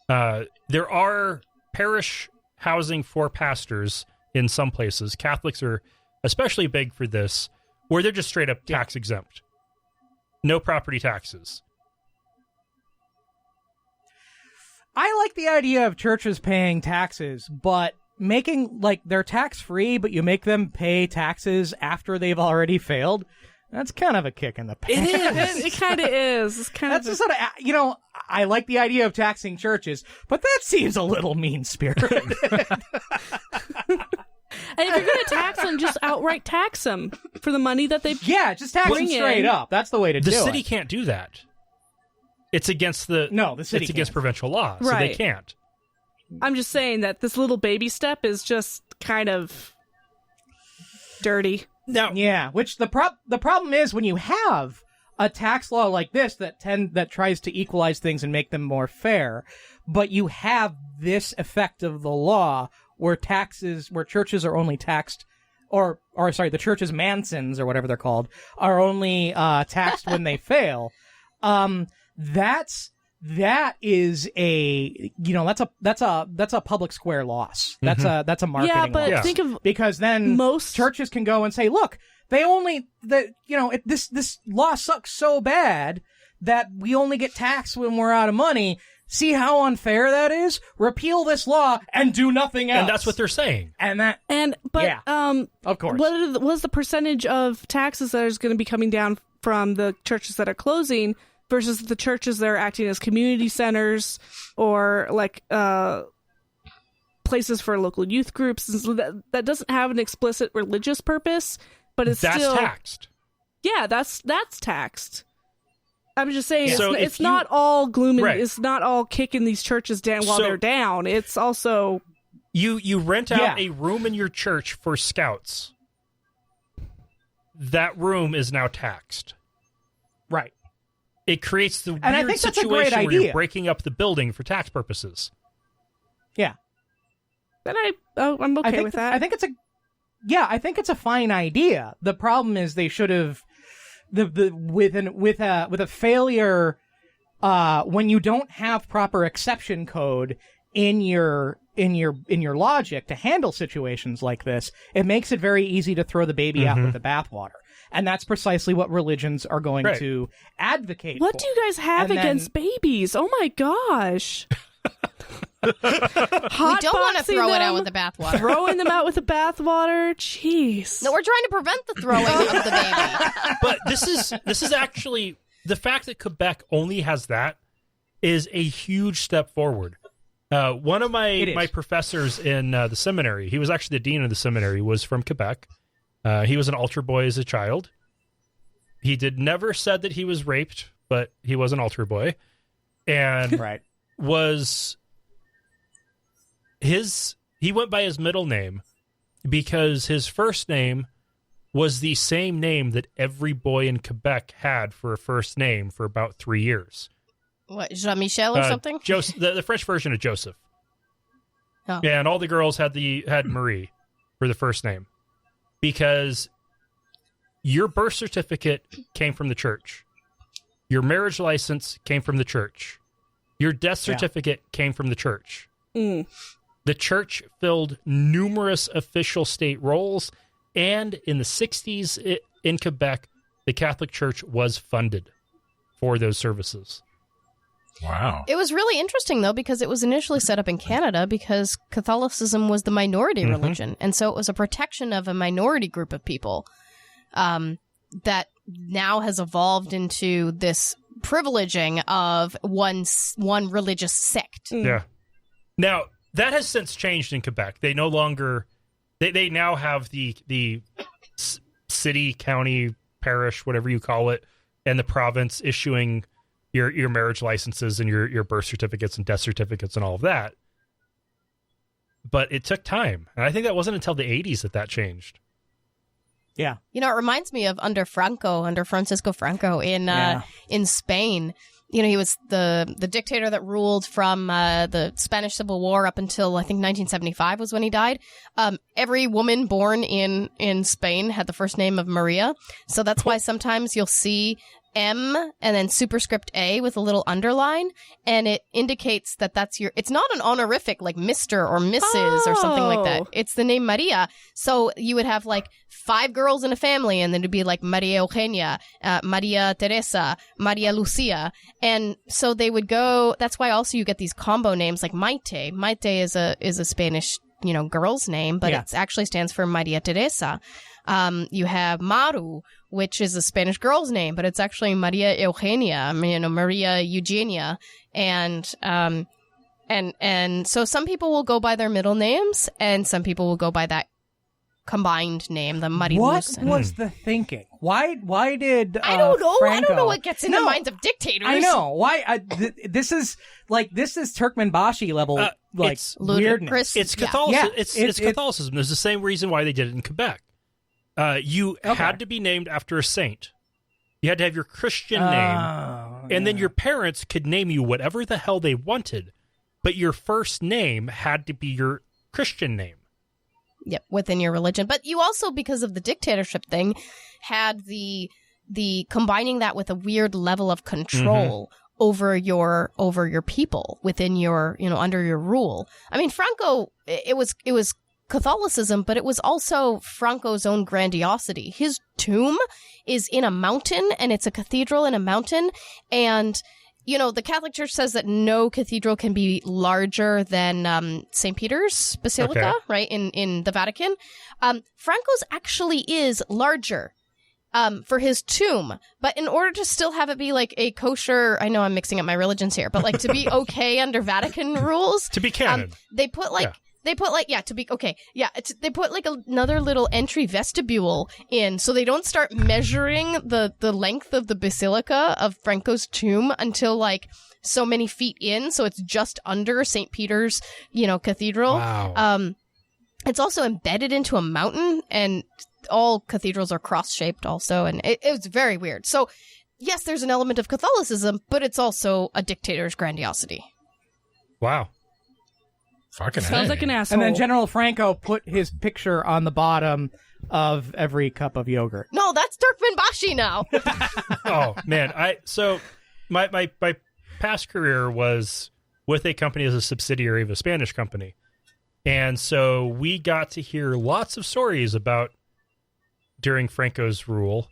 There are parish housing for pastors in some places. Catholics are especially big for this, where they're just straight up tax exempt. No property taxes. I like the idea of churches paying taxes, but making, like, they're tax-free, but you make them pay taxes after they've already failed. That's kind of a kick in the pants. It is. It kind of is. It's kind That's sort of, I like the idea of taxing churches, but that seems a little mean-spirited. And if you're going to tax them, just outright tax them for the money that they just tax them straight up. That's the way to do it. The city can't do that. It's against the city. It's against provincial law, so they can't. I'm just saying that this little baby step is just kind of dirty. Now, which the problem is when you have a tax law like this that tries to equalize things and make them more fair, but you have this effect of the law where churches are only taxed, or sorry, the church's Mansons or whatever they're called are only taxed when they fail. That is that's a public square loss. That's a marketing loss. Think of because then most churches can go and say, look, this law sucks so bad that we only get taxed when we're out of money. See how unfair that is? Repeal this law and do nothing else. And that's what they're saying. Of course. What was the percentage of taxes that is going to be coming down from the churches that are closing versus the churches that are acting as community centers or like places for local youth groups? And so that doesn't have an explicit religious purpose, but it's still taxed. Yeah, that's taxed. I'm just saying, so it's not all gloom and right. It's not all kicking these churches down while they're down. It's also you rent out a room in your church for scouts. That room is now taxed. Right. It creates the weird situation where you're breaking up the building for tax purposes. Yeah. Then I'm okay with that. I think it's a fine idea. The problem is they should have with a failure when you don't have proper exception code in your logic to handle situations like this, it makes it very easy to throw the baby out with the bathwater. And that's precisely what religions are going to advocate What for. do you guys have against babies? Oh my gosh. We don't want to throw it out with the bathwater. Throwing them out with the bathwater? Jeez. No, we're trying to prevent the throwing of the baby. But this is actually, the fact that Quebec only has that is a huge step forward. One of my professors in the seminary, he was actually the dean of the seminary, was from Quebec. He was an altar boy as a child. He never said that he was raped, but he was an altar boy. And he went by his middle name because his first name was the same name that every boy in Quebec had for a first name for about 3 years. What, Jean-Michel or something? The French version of Joseph. Oh. Yeah, and all the girls had Marie for the first name. Because your birth certificate came from the church. Your marriage license came from the church. Your death certificate came from the church. Mm. The church filled numerous official state roles, and in the 60s in Quebec, the Catholic Church was funded for those services. Wow. It was really interesting, though, because it was initially set up in Canada because Catholicism was the minority religion. And so it was a protection of a minority group of people that now has evolved into this privileging of one religious sect. Yeah. Now, that has since changed in Quebec. They no longer... They now have the city, county, parish, whatever you call it, and the province issuing your marriage licenses and your birth certificates and death certificates and all of that. but it took time. And I think that wasn't until the 80s that changed. Yeah. You know, it reminds me of under Francisco Franco in Spain. You know, he was the dictator that ruled from the Spanish Civil War up until, I think, 1975 was when he died. Every woman born in Spain had the first name of Maria. So that's why sometimes you'll see M and then superscript A with a little underline, and it indicates that that's it's not an honorific like Mr. or Mrs. or something like that. It's the name Maria. So you would have like 5 girls in a family, and then it'd be like Maria Eugenia, Maria Teresa, Maria Lucia. And so they would go, that's why also you get these combo names like Maite. Maite is a Spanish, girl's name, but it actually stands for Maria Teresa. You have Maru, which is a Spanish girl's name, but it's actually Maria Eugenia, Maria Eugenia. And so some people will go by their middle names, and some people will go by that combined name, the Mariluz. What was the thinking? Why did I don't know. Franco... I don't know what gets in the minds of dictators. I know. Why? This is Turkmenbashi level it's weirdness. It's Catholicism. It's Catholicism. There's the same reason why they did it in Quebec. You had to be named after a saint. You had to have your Christian name, and then your parents could name you whatever the hell they wanted, but your first name had to be your Christian name. Yep, within your religion. But you also, because of the dictatorship thing, had the combining that with a weird level of control over your people within your, under your rule. I mean, Franco, it was Catholicism, but it was also Franco's own grandiosity. His tomb is in a mountain, and it's a cathedral in a mountain, and the Catholic Church says that no cathedral can be larger than St. Peter's Basilica, right, in the Vatican. Franco's actually is larger for his tomb, but in order to still have it be like a kosher, I know I'm mixing up my religions here, but like to be okay under Vatican rules. To be canon. They put like... Yeah. They put they put like another little entry vestibule in, so they don't start measuring the length of the basilica of Franco's tomb until like so many feet in, so it's just under St. Peter's, cathedral. Wow. It's also embedded into a mountain, and all cathedrals are cross-shaped also, and it was very weird. So, yes, there's an element of Catholicism, but it's also a dictator's grandiosity. Wow. Fucking sounds like an asshole. And then General Franco put his picture on the bottom of every cup of yogurt. No, that's Turkmenbashi now. Oh man, my past career was with a company as a subsidiary of a Spanish company, and so we got to hear lots of stories about during Franco's rule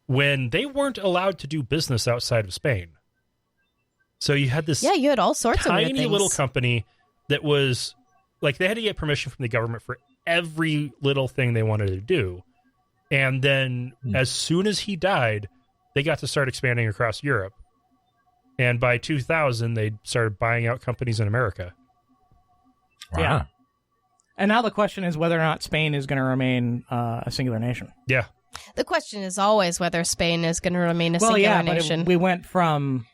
when they weren't allowed to do business outside of Spain. So you had this you had all sorts of weird tiny things. little company that was like they had to get permission from the government for every little thing they wanted to do. And then as soon as he died, they got to start expanding across Europe. And by 2000, they started buying out companies in America. Wow. Yeah. And now the question is whether or not Spain is going to remain a singular nation. Yeah. The question is always whether Spain is going to remain a singular nation. But we went from,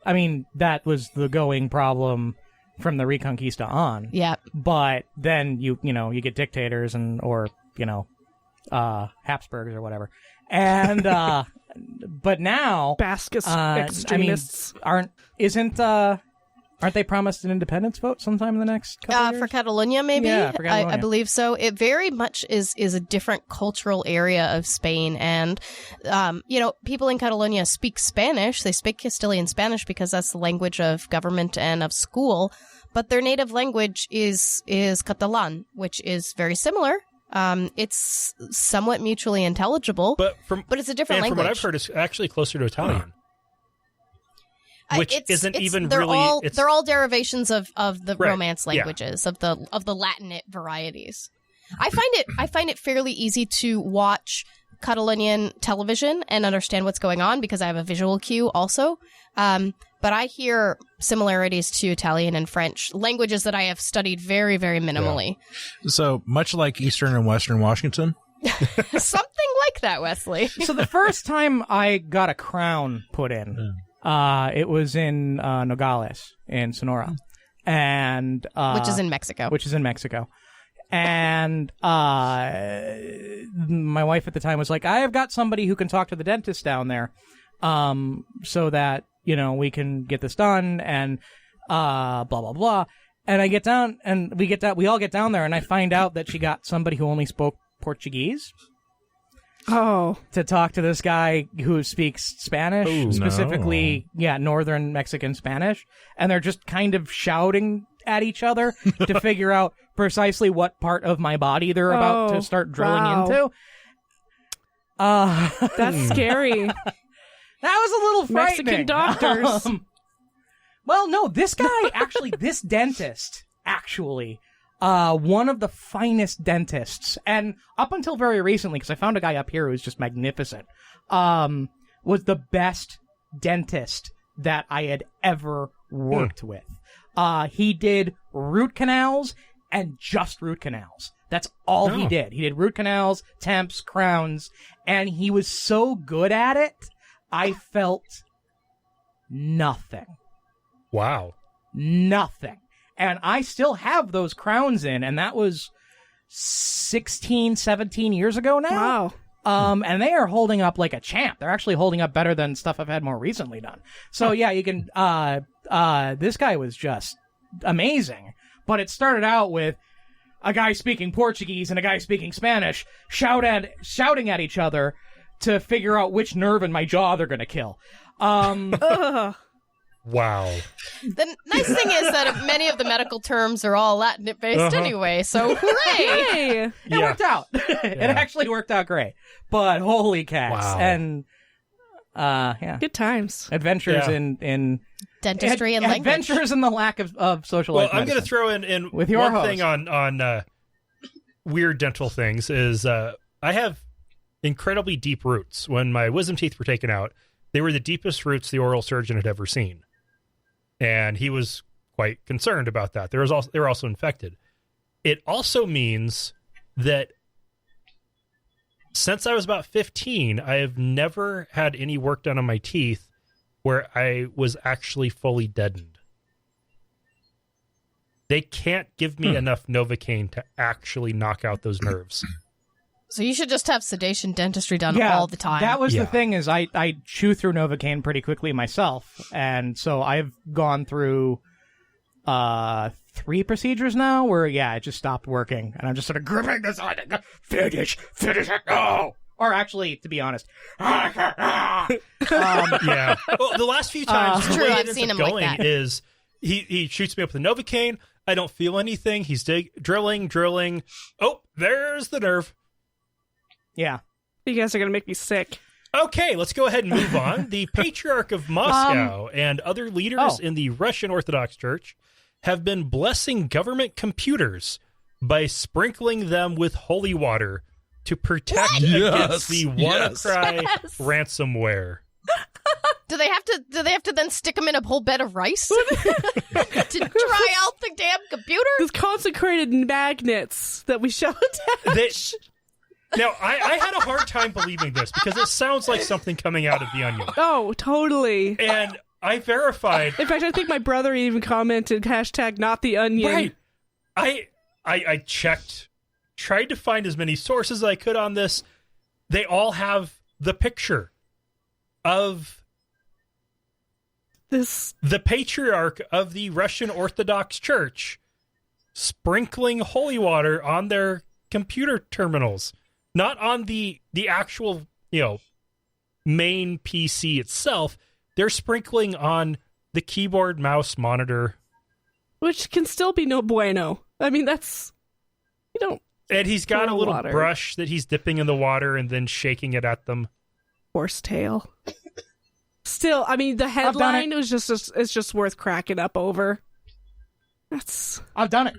that was the going problem from the Reconquista on. Yeah. But then you get dictators or Habsburgs or whatever. And but now Basque extremists aren't they promised an independence vote sometime in the next couple of years? For Catalonia, maybe? Yeah, for Catalonia. I believe so. It very much is a different cultural area of Spain. And, people in Catalonia speak Spanish. They speak Castilian Spanish because that's the language of government and of school. But their native language is Catalan, which is very similar. It's somewhat mutually intelligible, but it's a different language. From what I've heard, it's actually closer to Italian. Which they're all derivations of the Romance languages, of the Latinate varieties. I find it fairly easy to watch Catalonian television and understand what's going on because I have a visual cue also. But I hear similarities to Italian and French, languages that I have studied very, very minimally. Yeah. So much like Eastern and Western Washington? Something like that, Wesley. So the first time I got a crown put in, it was in Nogales in Sonora. and which is in Mexico. And my wife at the time was like, I have got somebody who can talk to the dentist down there, so that, we can get this done, and blah, blah, blah. And I get down, and we all get down there, and I find out that she got somebody who only spoke Portuguese. Oh. To talk to this guy who speaks Spanish, specifically, Northern Mexican Spanish. And they're just kind of shouting at each other to figure out precisely what part of my body they're about to start drilling into. That's scary. That was a little frightening. Mexican doctors. Well, no, this dentist, one of the finest dentists, and up until very recently, because I found a guy up here who was just magnificent, was the best dentist that I had ever worked with. He did root canals and just root canals. That's all he did. He did root canals, temps, crowns, and he was so good at it, I felt nothing. Wow. Nothing. And I still have those crowns in, and that was 16, 17 years ago now. Wow. And they are holding up like a champ. They're actually holding up better than stuff I've had more recently done. So yeah, you can, this guy was just amazing. But it started out with a guy speaking Portuguese and a guy speaking Spanish shouting at each other to figure out which nerve in my jaw they're gonna kill. Wow. The nice thing is that many of the medical terms are all Latin-based anyway, so hooray! It worked out. It actually worked out great. But holy cats. Wow. And, Good times. Adventures in dentistry and language. Adventures in the lack of social life. Well, I'm going to throw in with your one host. thing on weird dental things is I have incredibly deep roots. When my wisdom teeth were taken out, they were the deepest roots the oral surgeon had ever seen. And he was quite concerned about that. They were also infected. It also means that since I was about 15, I have never had any work done on my teeth where I was actually fully deadened. They can't give me enough Novocaine to actually knock out those nerves. So you should just have sedation dentistry done all the time. That was the thing is I chew through Novocaine pretty quickly myself. And so I've gone through 3 procedures now where, it just stopped working. And I'm just sort of gripping this on it. Finish it. Oh! Or actually, to be honest. Yeah. Well, the last few times, the way it ends up going is he shoots me up with the Novocaine. I don't feel anything. He's drilling. Oh, there's the nerve. Yeah. You guys are going to make me sick. Okay, let's go ahead and move on. The Patriarch of Moscow and other leaders in the Russian Orthodox Church have been blessing government computers by sprinkling them with holy water to protect against the WannaCry ransomware. Do they have to then stick them in a whole bed of rice to dry out the damn computer? These consecrated magnets that we shall attach. Now, I had a hard time believing this because it sounds like something coming out of The Onion. Oh, totally. And I verified. In fact, I think my brother even commented #not the onion. Right. I checked, tried to find as many sources as I could on this. They all have the picture of the patriarch of the Russian Orthodox Church sprinkling holy water on their computer terminals. Not on the actual, main PC itself. They're sprinkling on the keyboard, mouse, monitor. Which can still be no bueno. I mean, you don't... And he's got a little brush that he's dipping in the water and then shaking it at them. Horsetail. Still, I mean, the headline was it's just worth cracking up over. I've done it.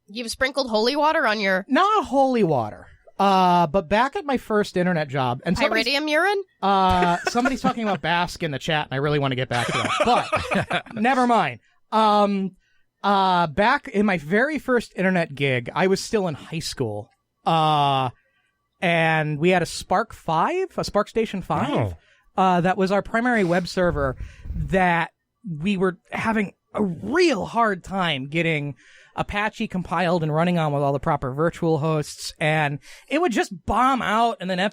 You've sprinkled holy water on your... Not holy water. But back at my first internet job, and iridium urine? Somebody's talking about Basque in the chat, and I really want to get back to that. But never mind. Back in my very first internet gig, I was still in high school. And we had a Spark Station 5. That was our primary web server that we were having a real hard time getting Apache compiled and running on with all the proper virtual hosts, and it would just bomb out, and then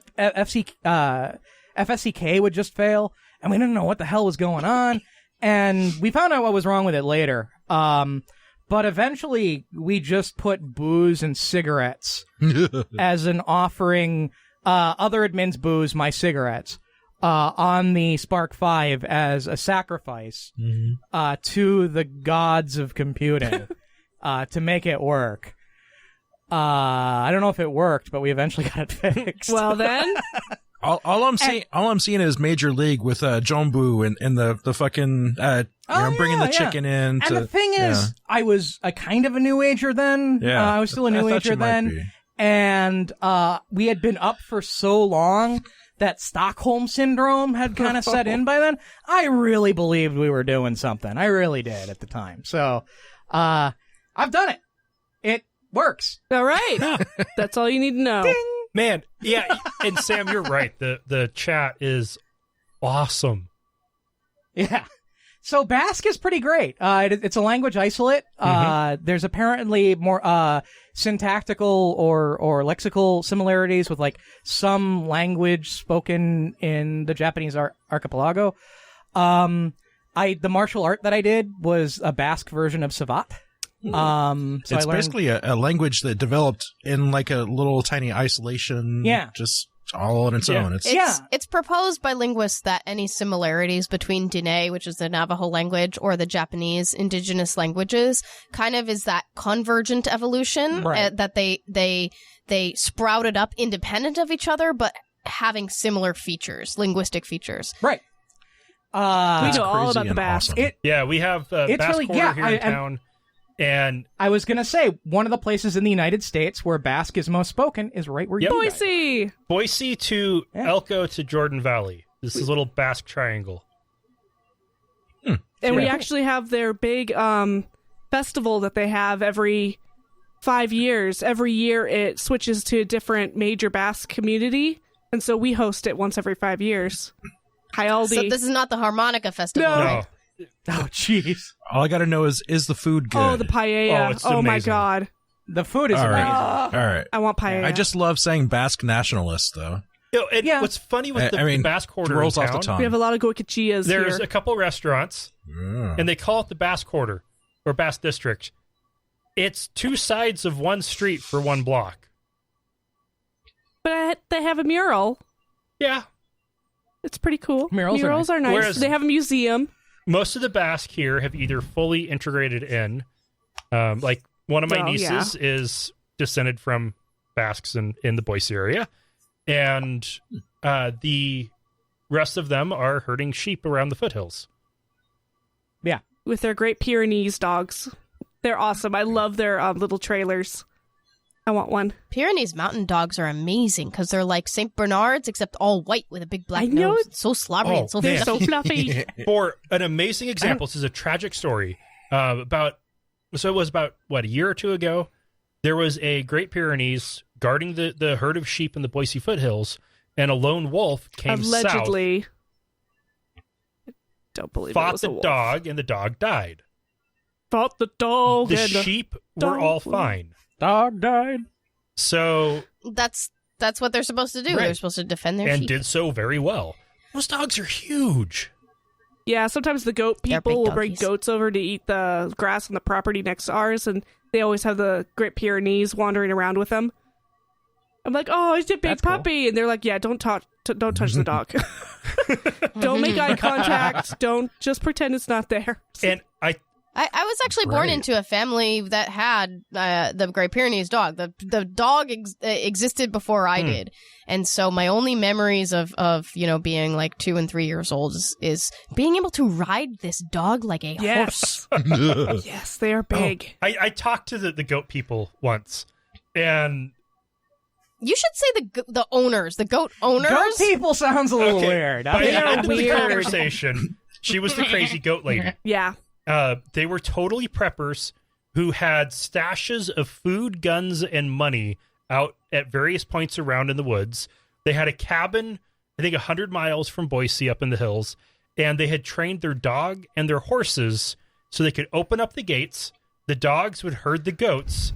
FSCK would just fail, and we didn't know what the hell was going on, and we found out what was wrong with it later. But eventually, we just put booze and cigarettes as an offering, other admins booze, my cigarettes, on the Spark 5 as a sacrifice to the gods of computing. To make it work. I don't know if it worked, but we eventually got it fixed. Well, then. all I'm seeing is Major League with Jombu and the fucking bringing the chicken in. And the thing is, I was a kind of a new ager then. Yeah, I was still a new ager then, and we had been up for so long that Stockholm syndrome had kind of set in by then. I really believed we were doing something. I really did at the time. So, I've done it. It works. All right. That's all you need to know. Ding. Man, yeah, and Sam, you're right. The chat is awesome. Yeah. So Basque is pretty great. It's a language isolate. There's apparently more syntactical or lexical similarities with like some language spoken in the Japanese archipelago. The martial art that I did was a Basque version of Savat. So it's basically a language that developed in like a little tiny isolation. Yeah. Just all on its own. It's proposed by linguists that any similarities between Diné, which is the Navajo language, or the Japanese indigenous languages, kind of is that convergent evolution, right. That they sprouted up independent of each other, but having similar features, linguistic features. Right. We know all about the Basque. Awesome. We have Basque really, Quarter here in town. And I was going to say, one of the places in the United States where Basque is most spoken is right where you Boise! Boise to Elko to Jordan Valley. This is a little Basque triangle. And we actually have their big festival that they have every 5 years. Every year it switches to a different major Basque community. And so we host it once every 5 years. Hialdi. So this is not the Harmonica Festival, No. right? Oh, jeez. All I got to know is the food good? Oh, the paella. it's Oh, my amazing. God. The food is All amazing. right. All right. I want paella. I just love saying Basque nationalist, though. What's funny with the Basque Quarter rolls in off the town, tongue. We have a lot of gochachillas there's here. a couple restaurants, and they call it the Basque Quarter, or Basque District. It's two sides of one street for one block. But they have a mural. Yeah. It's pretty cool. Murals are nice. Whereas- They have a museum. Most of the Basque here have either fully integrated in, like one of my nieces is descended from Basques in the Boise area, and the rest of them are herding sheep around the foothills. Yeah. With their Great Pyrenees dogs. They're awesome. I love their little trailers. I want one. Pyrenees mountain dogs are amazing because they're like St. Bernards, except all white with a big black I know nose. it. It's so slobbery and so They're fluffy. so fluffy. For an amazing example, this is a tragic story. It was about, a year or two ago, there was a Great Pyrenees guarding the herd of sheep in the Boise foothills, and a lone wolf came Allegedly. south, I don't believe it fought was the a wolf. dog, and the dog died. Fought the dog. The and sheep were dog. all fine. Dog died. So, That's what they're supposed to do. Right. They're supposed to defend their and sheep. did so very well. Those dogs are huge. Yeah, sometimes the goat They're people big will bring doggies. goats over to eat the grass on the property next to ours, and they always have the Great Pyrenees wandering around with them. I'm like, oh, it's a big That's cool. puppy, and they're like, yeah, don't touch the dog. Don't make eye contact. Don't just pretend it's not there. And I was actually born into a family that had the Great Pyrenees dog. The dog existed before I did, and so my only memories of being like 2 and 3 years old is being able to ride this dog like a horse. Yes. Yes, they are big. I talked to the goat people once, and You should say the owners, the goat owners. Goat people sounds a little Okay, weird. by the They are end of the weird. conversation, she was the crazy goat lady. Yeah. They were totally preppers who had stashes of food, guns, and money out at various points around in the woods. They had a cabin, I think 100 miles from Boise up in the hills, and they had trained their dog and their horses so they could open up the gates, the dogs would herd the goats,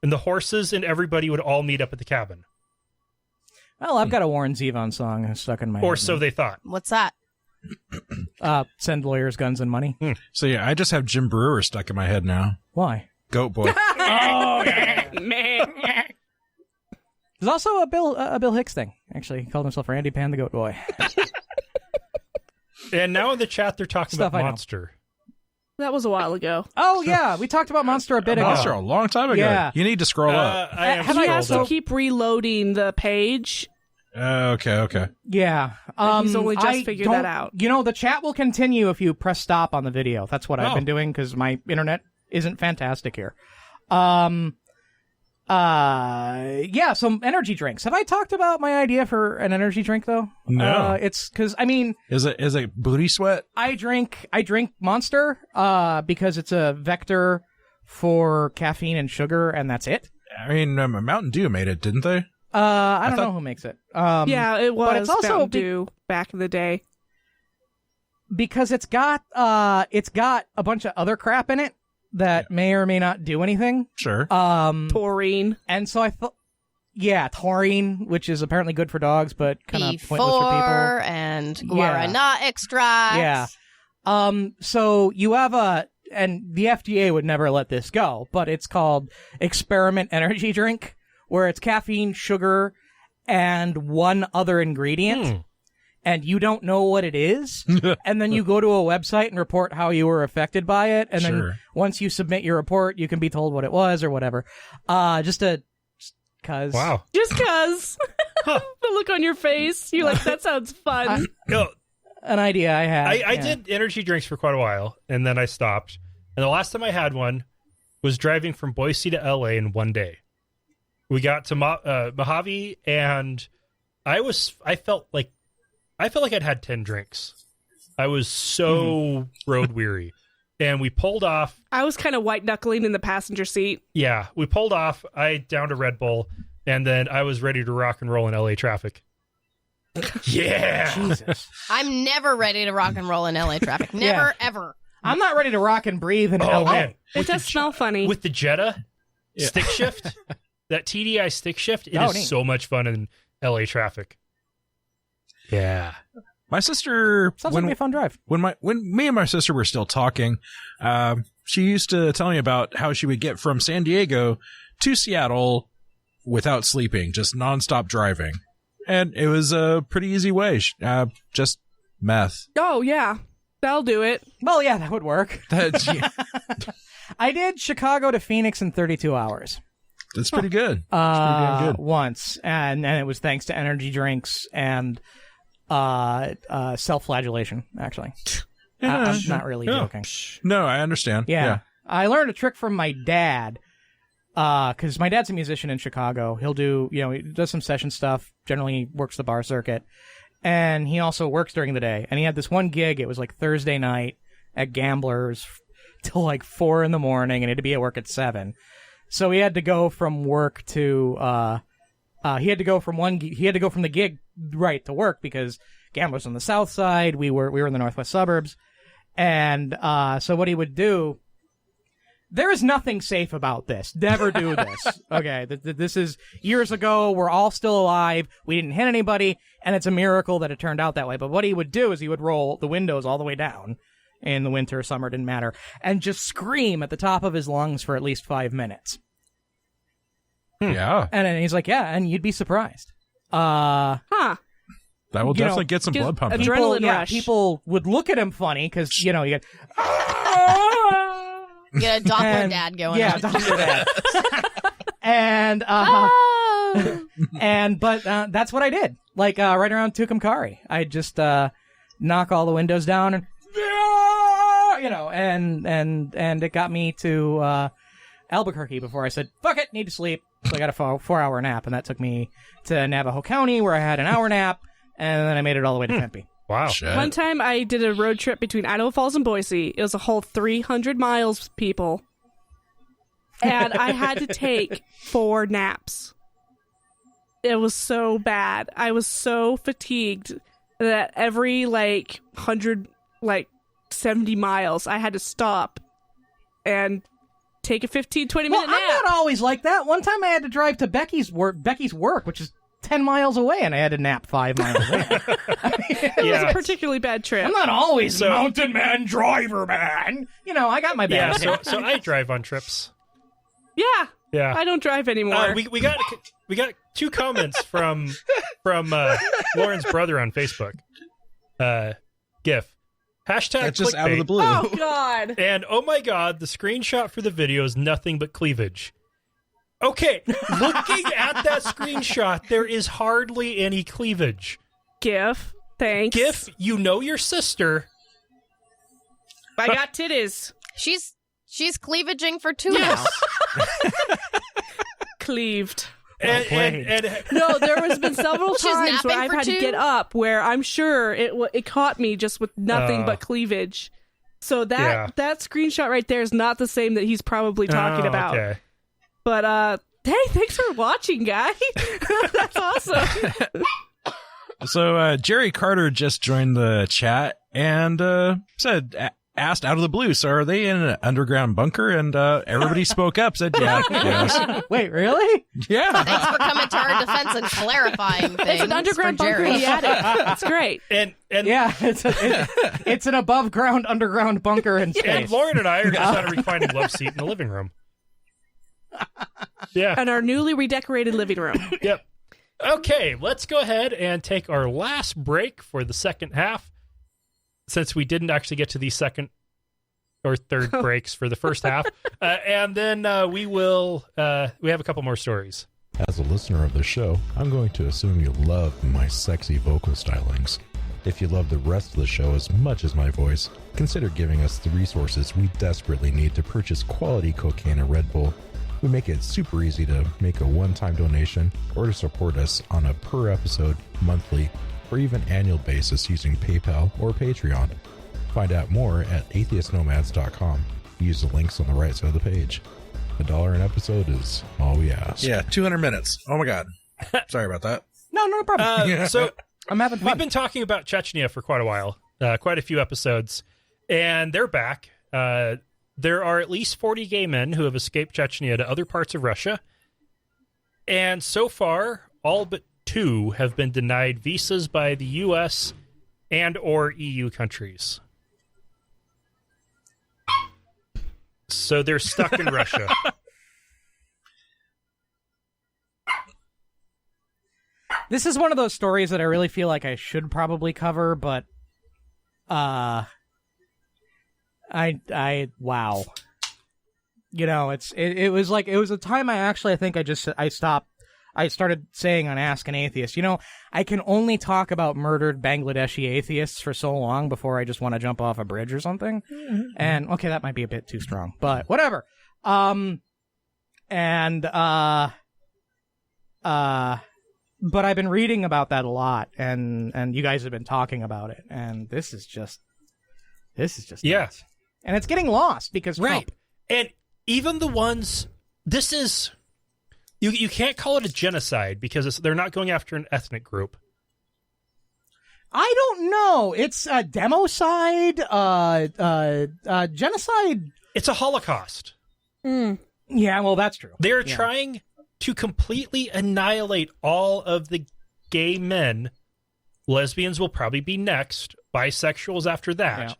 and the horses and everybody would all meet up at the cabin. Well, I've got a Warren Zevon song stuck in my head. Or so they thought. What's that? Send lawyers, guns, and money. So yeah, I just have Jim Brewer stuck in my head now. Why? Goat Boy. Oh, yeah. There's also a Bill Hicks thing, actually. He called himself Randy Pan the Goat Boy. And now in the chat, they're talking Stuff about I know. Monster. That was a while ago. Oh, yeah. We talked about Monster a bit ago. Monster a long time ago. Yeah. You need to scroll up. I am Have I He has to scrolled up. keep reloading the page. Okay. Yeah. He's only just I figured that out. You know, the chat will continue if you press stop on the video. That's what I've been doing because my internet isn't fantastic here. Yeah, some energy drinks. Have I talked about my idea for an energy drink though? No. It's because I mean, Is it booty sweat? I drink Monster because it's a vector for caffeine and sugar, and that's it. I mean, Mountain Dew made it, didn't they? I don't know who makes it. Yeah, it was but it's also Mountain Dew back in the day. Because it's got a bunch of other crap in it that may or may not do anything. Sure. Taurine. And so I thought, yeah, taurine, which is apparently good for dogs, but kind of pointless for people. B4 and guarana extracts. Yeah. So you have and the FDA would never let this go, but it's called Experiment Energy Drink, where it's caffeine, sugar, and one other ingredient. And you don't know what it is, and then you go to a website and report how you were affected by it, and then once you submit your report, you can be told what it was or whatever. Just cause. Wow. Just cause. The look on your face. You're like, that sounds fun. An idea I had. I did energy drinks for quite a while, and then I stopped. And the last time I had one was driving from Boise to LA in one day. We got to Mojave, and I felt like I'd had 10 drinks. I was so road weary. And we pulled off. I was kind of white-knuckling in the passenger seat. Yeah, we pulled off. I downed a Red Bull, and then I was ready to rock and roll in LA traffic. Yeah. Jesus. I'm never ready to rock and roll in LA traffic. Never, ever. I'm not ready to rock and breathe in LA. Man. It does smell funny. With the Jetta stick shift, that TDI stick shift, it is neat. so much fun in LA traffic. Yeah. My sister, Sounds like a fun drive. When me and my sister were still talking, she used to tell me about how she would get from San Diego to Seattle without sleeping, just nonstop driving. And it was a pretty easy way. Just meth. Oh, yeah. That'll do it. Well, yeah, that would work. That's I did Chicago to Phoenix in 32 hours. pretty good. That's pretty damn good. Once, and it was thanks to energy drinks and self-flagellation, actually. I'm not really joking. No, I understand. Yeah. I learned a trick from my dad, because my dad's a musician in Chicago. He'll do, he does some session stuff, generally works the bar circuit, and he also works during the day. And he had this one gig, it was like Thursday night at Gamblers till like 4 a.m, and he had to be at work at 7. So he had to go from work to, he had to go from the gig right to work because Gamblers on the south side, we were in the northwest suburbs. And so what he would do, there is nothing safe about this. Never do this. Okay, this is years ago. We're all still alive. We didn't hit anybody, and it's a miracle that it turned out that way. But what he would do is he would roll the windows all the way down in the winter, summer, didn't matter, and just scream at the top of his lungs for at least 5 minutes. Yeah. And then he's like, yeah, and you'd be surprised. Huh. That will definitely get some blood pumping. Adrenaline rush. People would look at him funny because, you get... You get a Doppler dad going on. Doppler dad. And, but that's what I did. Like, right around Tucumcari. I'd just knock all the windows down and, and it got me to Albuquerque before I said, fuck it, need to sleep. So I got a 4-hour nap, and that took me to Navajo County where I had an hour nap, and then I made it all the way to Tempe. Wow. Shit. One time I did a road trip between Idaho Falls and Boise. It was a whole 300 miles, people. And I had to take 4 naps. It was so bad. I was so fatigued that every 100 like 70 miles. I had to stop and take a 15, 20-minute nap. I'm not always like that. One time I had to drive to Becky's work, which is 10 miles away, and I had to nap 5 miles away. It was a particularly bad trip. I'm not always mountain man, driver man. I got my bad. Yeah, so I drive on trips. Yeah. I don't drive anymore. We got 2 comments from Lauren's brother on Facebook. GIF. Hashtag That's just clickbait. out of the blue. Oh, God. And, oh my God, the screenshot for the video is nothing but cleavage. Okay, looking at that screenshot, there is hardly any cleavage. GIF. Thanks. GIF, you know your sister. I got titties. She's cleavaging for 2 now. Cleaved. And No, there has been several times where I've had to get up where I'm sure it caught me just with nothing but cleavage. So that screenshot right there is not the same that he's probably talking about. Okay. But hey, thanks for watching, guy. That's awesome. So Jerry Carter just joined the chat and asked out of the blue, so are they in an underground bunker? And everybody spoke up, said yes. Wait, really? Yeah. Thanks for coming to our defense and clarifying things. It's an underground bunker in the attic. That's great. And yeah, it's an above ground underground bunker in space. And Lauren and I are just on a reclining love seat in the living room. Yeah. And our newly redecorated living room. Yep. Okay, let's go ahead and take our last break for the second half, since we didn't actually get to the second or third breaks for the first half. And then we have a couple more stories. As a listener of the show, I'm going to assume you love my sexy vocal stylings. If you love the rest of the show as much as my voice, consider giving us the resources we desperately need to purchase quality cocaine and Red Bull. We make it super easy to make a one-time donation or to support us on a per episode, monthly, or even annual basis using PayPal or Patreon. Find out more at atheistnomads.com. Use the links on the right side of the page. $1 an episode is all we ask. Yeah, 200 minutes. Oh my God. Sorry about that. No problem. So I'm having fun. We've been talking about Chechnya for quite a while, quite a few episodes, and they're back. There are at least 40 gay men who have escaped Chechnya to other parts of Russia, and so far, all but 2 have been denied visas by the U.S. and or EU countries. So they're stuck in Russia. This is one of those stories that I really feel like I should probably cover, but wow. It was a time I started saying on Ask an Atheist, I can only talk about murdered Bangladeshi atheists for so long before I just want to jump off a bridge or something. Mm-hmm. And okay, that might be a bit too strong, but whatever. But I've been reading about that a lot, and you guys have been talking about it, and this is just nuts. And it's getting lost because Trump. And even the ones, this is, you can't call it a genocide because they're not going after an ethnic group. I don't know. It's a democide, genocide. It's a Holocaust. Mm. Yeah, well, that's true. They're trying to completely annihilate all of the gay men. Lesbians will probably be next. Bisexuals after that. Yeah.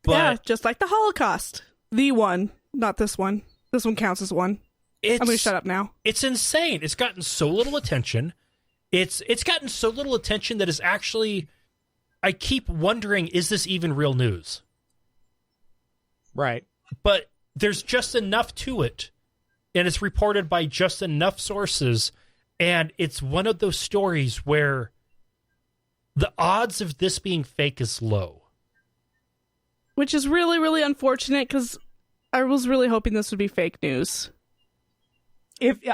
But just like the Holocaust. The one, not this one. This one counts as one. I'm going to shut up now. It's insane. It's gotten so little attention. It's gotten so little attention that it's actually, I keep wondering, is this even real news? Right. But there's just enough to it, and it's reported by just enough sources, and it's one of those stories where the odds of this being fake is low. Which is really, really unfortunate, because I was really hoping this would be fake news.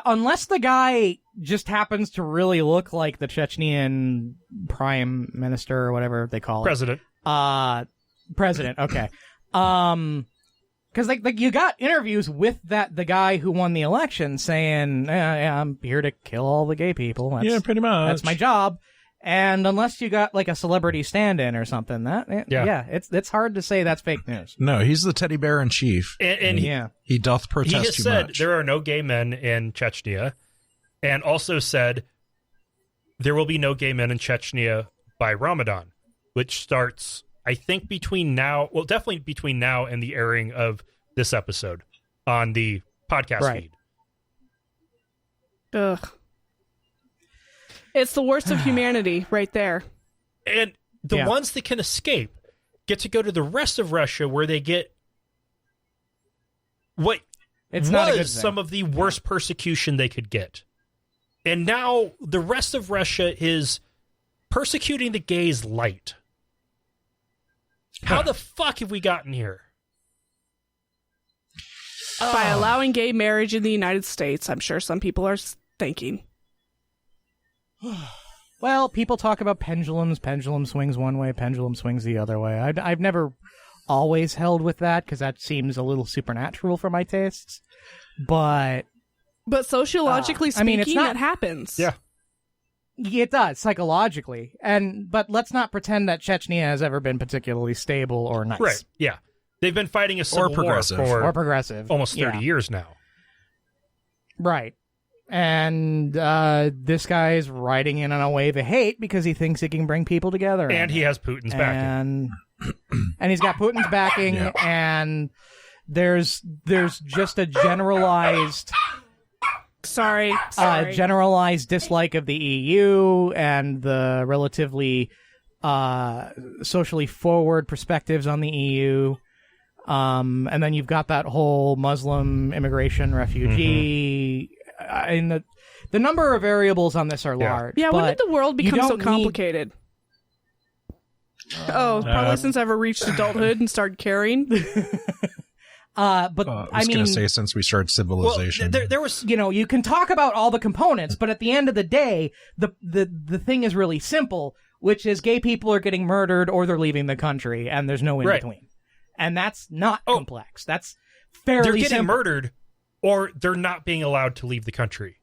Unless the guy just happens to really look like the Chechnyan prime minister or whatever they call it. President. President, okay. Because like you got interviews with the guy who won the election saying, I'm here to kill all the gay people. That's, pretty much. That's my job. And unless you got like a celebrity stand-in or something, it's hard to say that's fake news. No, he's the teddy bear in chief. And he doth protest he has too said much. there are no gay men in Chechnya, and also said there will be no gay men in Chechnya by Ramadan, which starts, I think, definitely between now and the airing of this episode on the podcast feed. Ugh. It's the worst of humanity right there. And the ones that can escape get to go to the rest of Russia, where they get what was some of the worst persecution they could get. And now the rest of Russia is persecuting the gays light. How the fuck have we gotten here? By allowing gay marriage in the United States, I'm sure some people are thinking. Well, people talk about pendulums. Pendulum swings one way, pendulum swings the other way. I've never always held with that because that seems a little supernatural for my tastes. But sociologically speaking, that happens. Yeah. It does, psychologically. But let's not pretend that Chechnya has ever been particularly stable or nice. Right, yeah. They've been fighting a civil war for almost 30 years now. Right. And this guy is riding in on a wave of hate because he thinks he can bring people together. And he has Putin's backing. And he's got Putin's backing, and there's just a generalized... Sorry. Generalized dislike of the EU and the relatively socially forward perspectives on the EU. And then you've got that whole Muslim immigration refugee... And the number of variables on this are large. Yeah, when did the world become so complicated? Probably since I've reached adulthood and started caring. I was going to say since we started civilization. Well, there was, you can talk about all the components, but at the end of the day, the thing is really simple, which is gay people are getting murdered or they're leaving the country, and there's no in between. And that's not complex. That's fairly simple. They're getting murdered, or they're not being allowed to leave the country.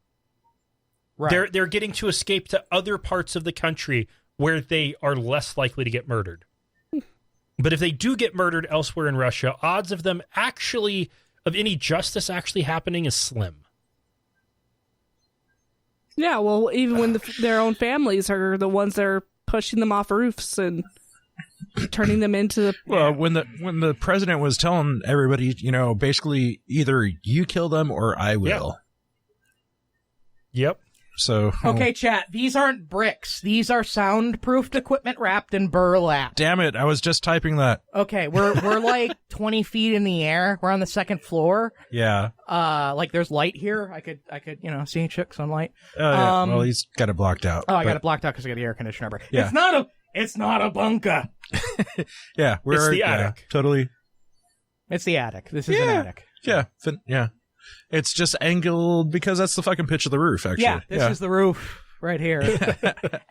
Right. They're getting to escape to other parts of the country where they are less likely to get murdered. But if they do get murdered elsewhere in Russia, odds of any justice actually happening is slim. Yeah, well, even when their own families are the ones that are pushing them off roofs and turning them into... Well, when the president was telling everybody, basically either you kill them or I will. Yep. So okay, chat. These aren't bricks. These are soundproofed equipment wrapped in burlap. Damn it! I was just typing that. Okay, we're like 20 feet in the air. We're on the second floor. Yeah. Like there's light here. I could see some light. Yeah. Well, he's got it blocked out. I got it blocked out because I got the air conditioner. Yeah. It's not a bunker. Yeah, it's the attic. Totally. It's the attic. This is an attic. Yeah. Yeah. It's just angled because that's the fucking pitch of the roof, actually. Yeah, this is the roof right here.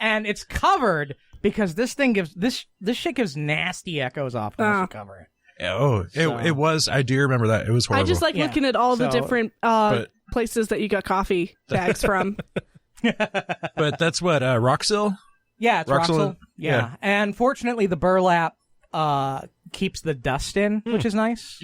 And it's covered because this thing this shit gives nasty echoes off when you cover it. It was. I do remember that. It was horrible. I just like looking at all the different places that you got coffee bags from. But that's what, Roxil? Yeah, it's Roxil. Yeah. And fortunately, the burlap keeps the dust in, which is nice.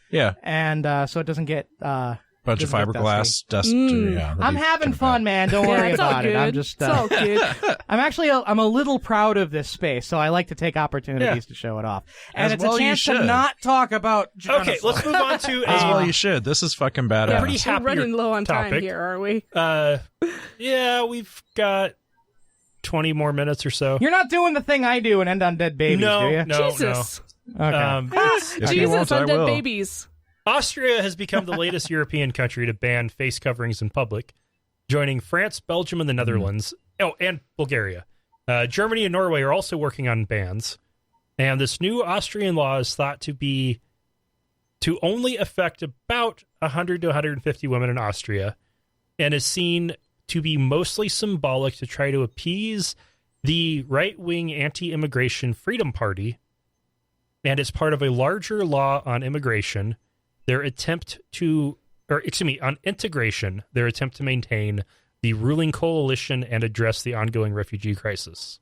Yeah. And so it doesn't get bunch of fiberglass dust. I'm having fun, man. Don't worry about it. I'm just it's all good. I'm a little proud of this space, so I like to take opportunities to show it off. And it's a chance to not talk about genocide. Okay, let's move on to as well you should. This is fucking badass. Pretty happy we're running low on time here, are we? Yeah, we've got 20 more minutes or so. You're not doing the thing I do and end on dead babies, do you? No, Jesus. Okay. Jesus, undead babies. Austria has become the latest European country to ban face coverings in public, joining France, Belgium, and the Netherlands. Oh, and Bulgaria. Germany and Norway are also working on bans. And this new Austrian law is thought to only affect about 100 to 150 women in Austria, and is seen to be mostly symbolic to try to appease the right-wing anti-immigration Freedom Party, and it's part of a larger law on immigration. On integration, their attempt to maintain the ruling coalition and address the ongoing refugee crisis.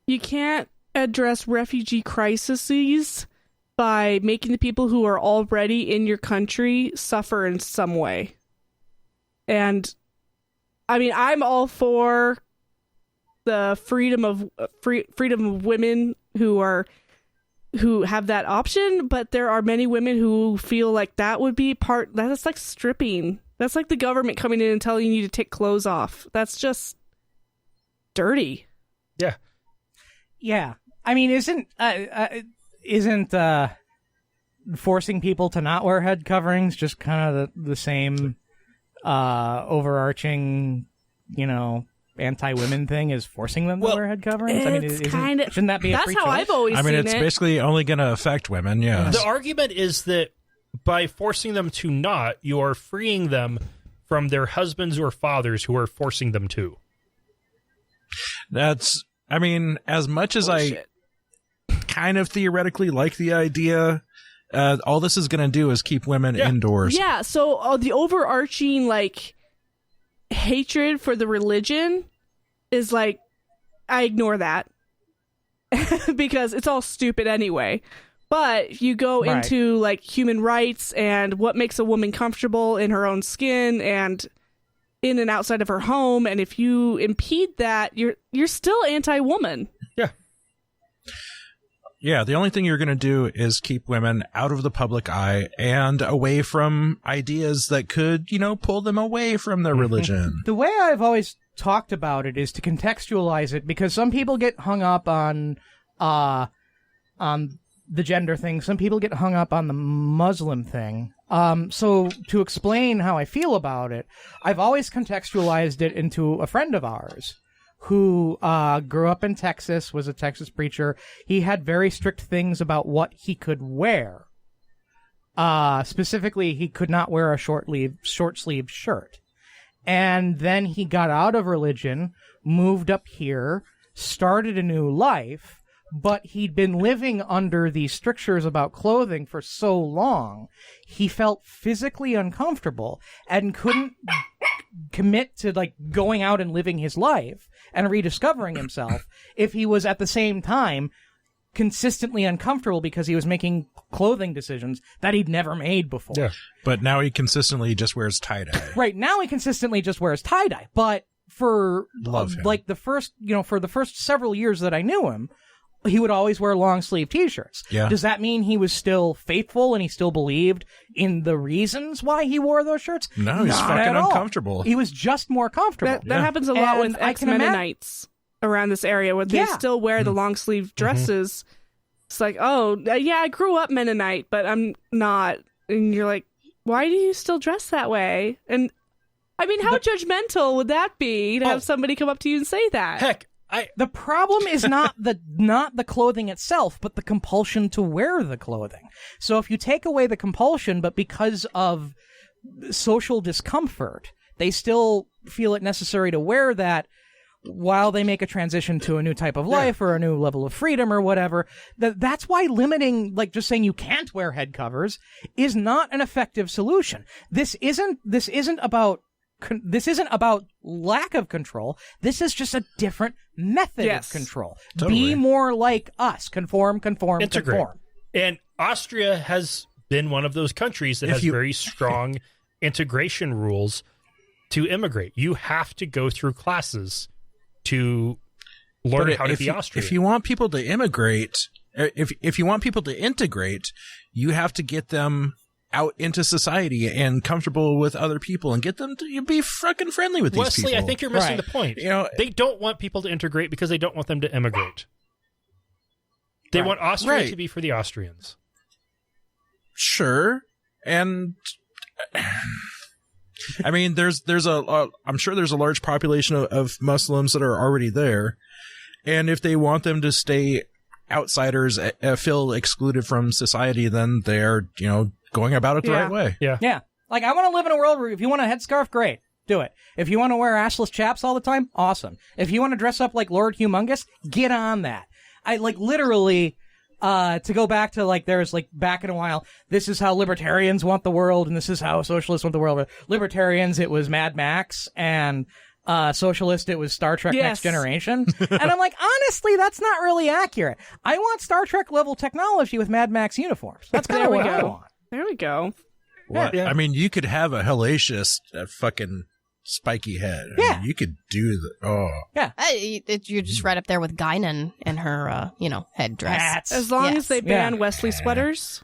You can't address refugee crises by making the people who are already in your country suffer in some way. And I mean, I'm all for the freedom of women who have that option, but there are many women who feel like that would be that's like stripping. That's like the government coming in and telling you to take clothes off. That's just dirty. Yeah. Yeah. I mean, isn't forcing people to not wear head coverings just kind of the same overarching, anti-women thing as forcing them to wear head coverings? I mean, shouldn't that be a free choice? That's how I've always seen it. I mean, it's basically only going to affect women, yeah. The argument is that by forcing them to not, you are freeing them from their husbands or fathers who are forcing them to. That's, I mean, as much as I kind of theoretically like the idea, all this is going to do is keep women indoors. Yeah, so the overarching, hatred for the religion is, I ignore that because it's all stupid anyway. But if you go into, human rights and what makes a woman comfortable in her own skin and in and outside of her home, and if you impede that, you're still anti-woman. Yeah. Yeah, the only thing you're going to do is keep women out of the public eye and away from ideas that could, pull them away from their religion. The way I've always talked about it is to contextualize it, because some people get hung up on the gender thing. Some people get hung up on the Muslim thing. So to explain how I feel about it, I've always contextualized it into a friend of ours who grew up in Texas, was a Texas preacher. He had very strict things about what he could wear. Specifically, he could not wear a short-sleeved shirt. And then he got out of religion, moved up here, started a new life, but he'd been living under these strictures about clothing for so long, he felt physically uncomfortable and couldn't commit to going out and living his life and rediscovering himself if he was at the same time consistently uncomfortable because he was making clothing decisions that he'd never made before. Yeah. But now he consistently just wears tie-dye. Right, now he consistently just wears tie-dye. But for the first several years that I knew him, he would always wear long-sleeve T-shirts. Yeah. Does that mean he was still faithful and he still believed in the reasons why he wore those shirts? No, he's fucking uncomfortable. He was just more comfortable. That happens a lot with ex-Mennonites around this area, where they still wear the long-sleeve dresses. It's like, I grew up Mennonite, but I'm not. And you're like, why do you still dress that way? And, I mean, how judgmental would that be to have somebody come up to you and say that? Heck, the problem is not the clothing itself, but the compulsion to wear the clothing. So if you take away the compulsion, but because of social discomfort, they still feel it necessary to wear that while they make a transition to a new type of life or a new level of freedom or whatever. That's why limiting, just saying you can't wear head covers, is not an effective solution. This isn't about lack of control. This is just a different method of control. Totally. Be more like us. Conform. Integrate. Conform. And Austria has been one of those countries that has very strong integration rules to immigrate. You have to go through classes to learn how to be Austrian. If you want people to immigrate, if you want people to integrate, you have to get them out into society and comfortable with other people and get them to be fucking friendly with these people. Wesley, I think you're missing the point. They don't want people to integrate because they don't want them to immigrate. They want Austria to be for the Austrians. Sure. And I mean, I'm sure there's a large population of Muslims that are already there. And if they want them to stay outsiders, feel excluded from society, then they're, going about it the right way. Yeah. Yeah. I want to live in a world where if you want a headscarf, great. Do it. If you want to wear assless chaps all the time, awesome. If you want to dress up like Lord Humongous, get on that. I literally, to go back to there's back in a while, this is how libertarians want the world and this is how socialists want the world. Libertarians, it was Mad Max and socialist it was Star Trek Yes. Next Generation. And I'm like, honestly, that's not really accurate. I want Star Trek level technology with Mad Max uniforms. That's kind of There we what I go. want. There we go. What? Yeah. I mean, you could have a hellacious fucking spiky head. I Yeah. mean, you could do the. You're just right up there with Guinan and her, headdress. That's As long Yes. as they ban Yeah. Wesley sweaters.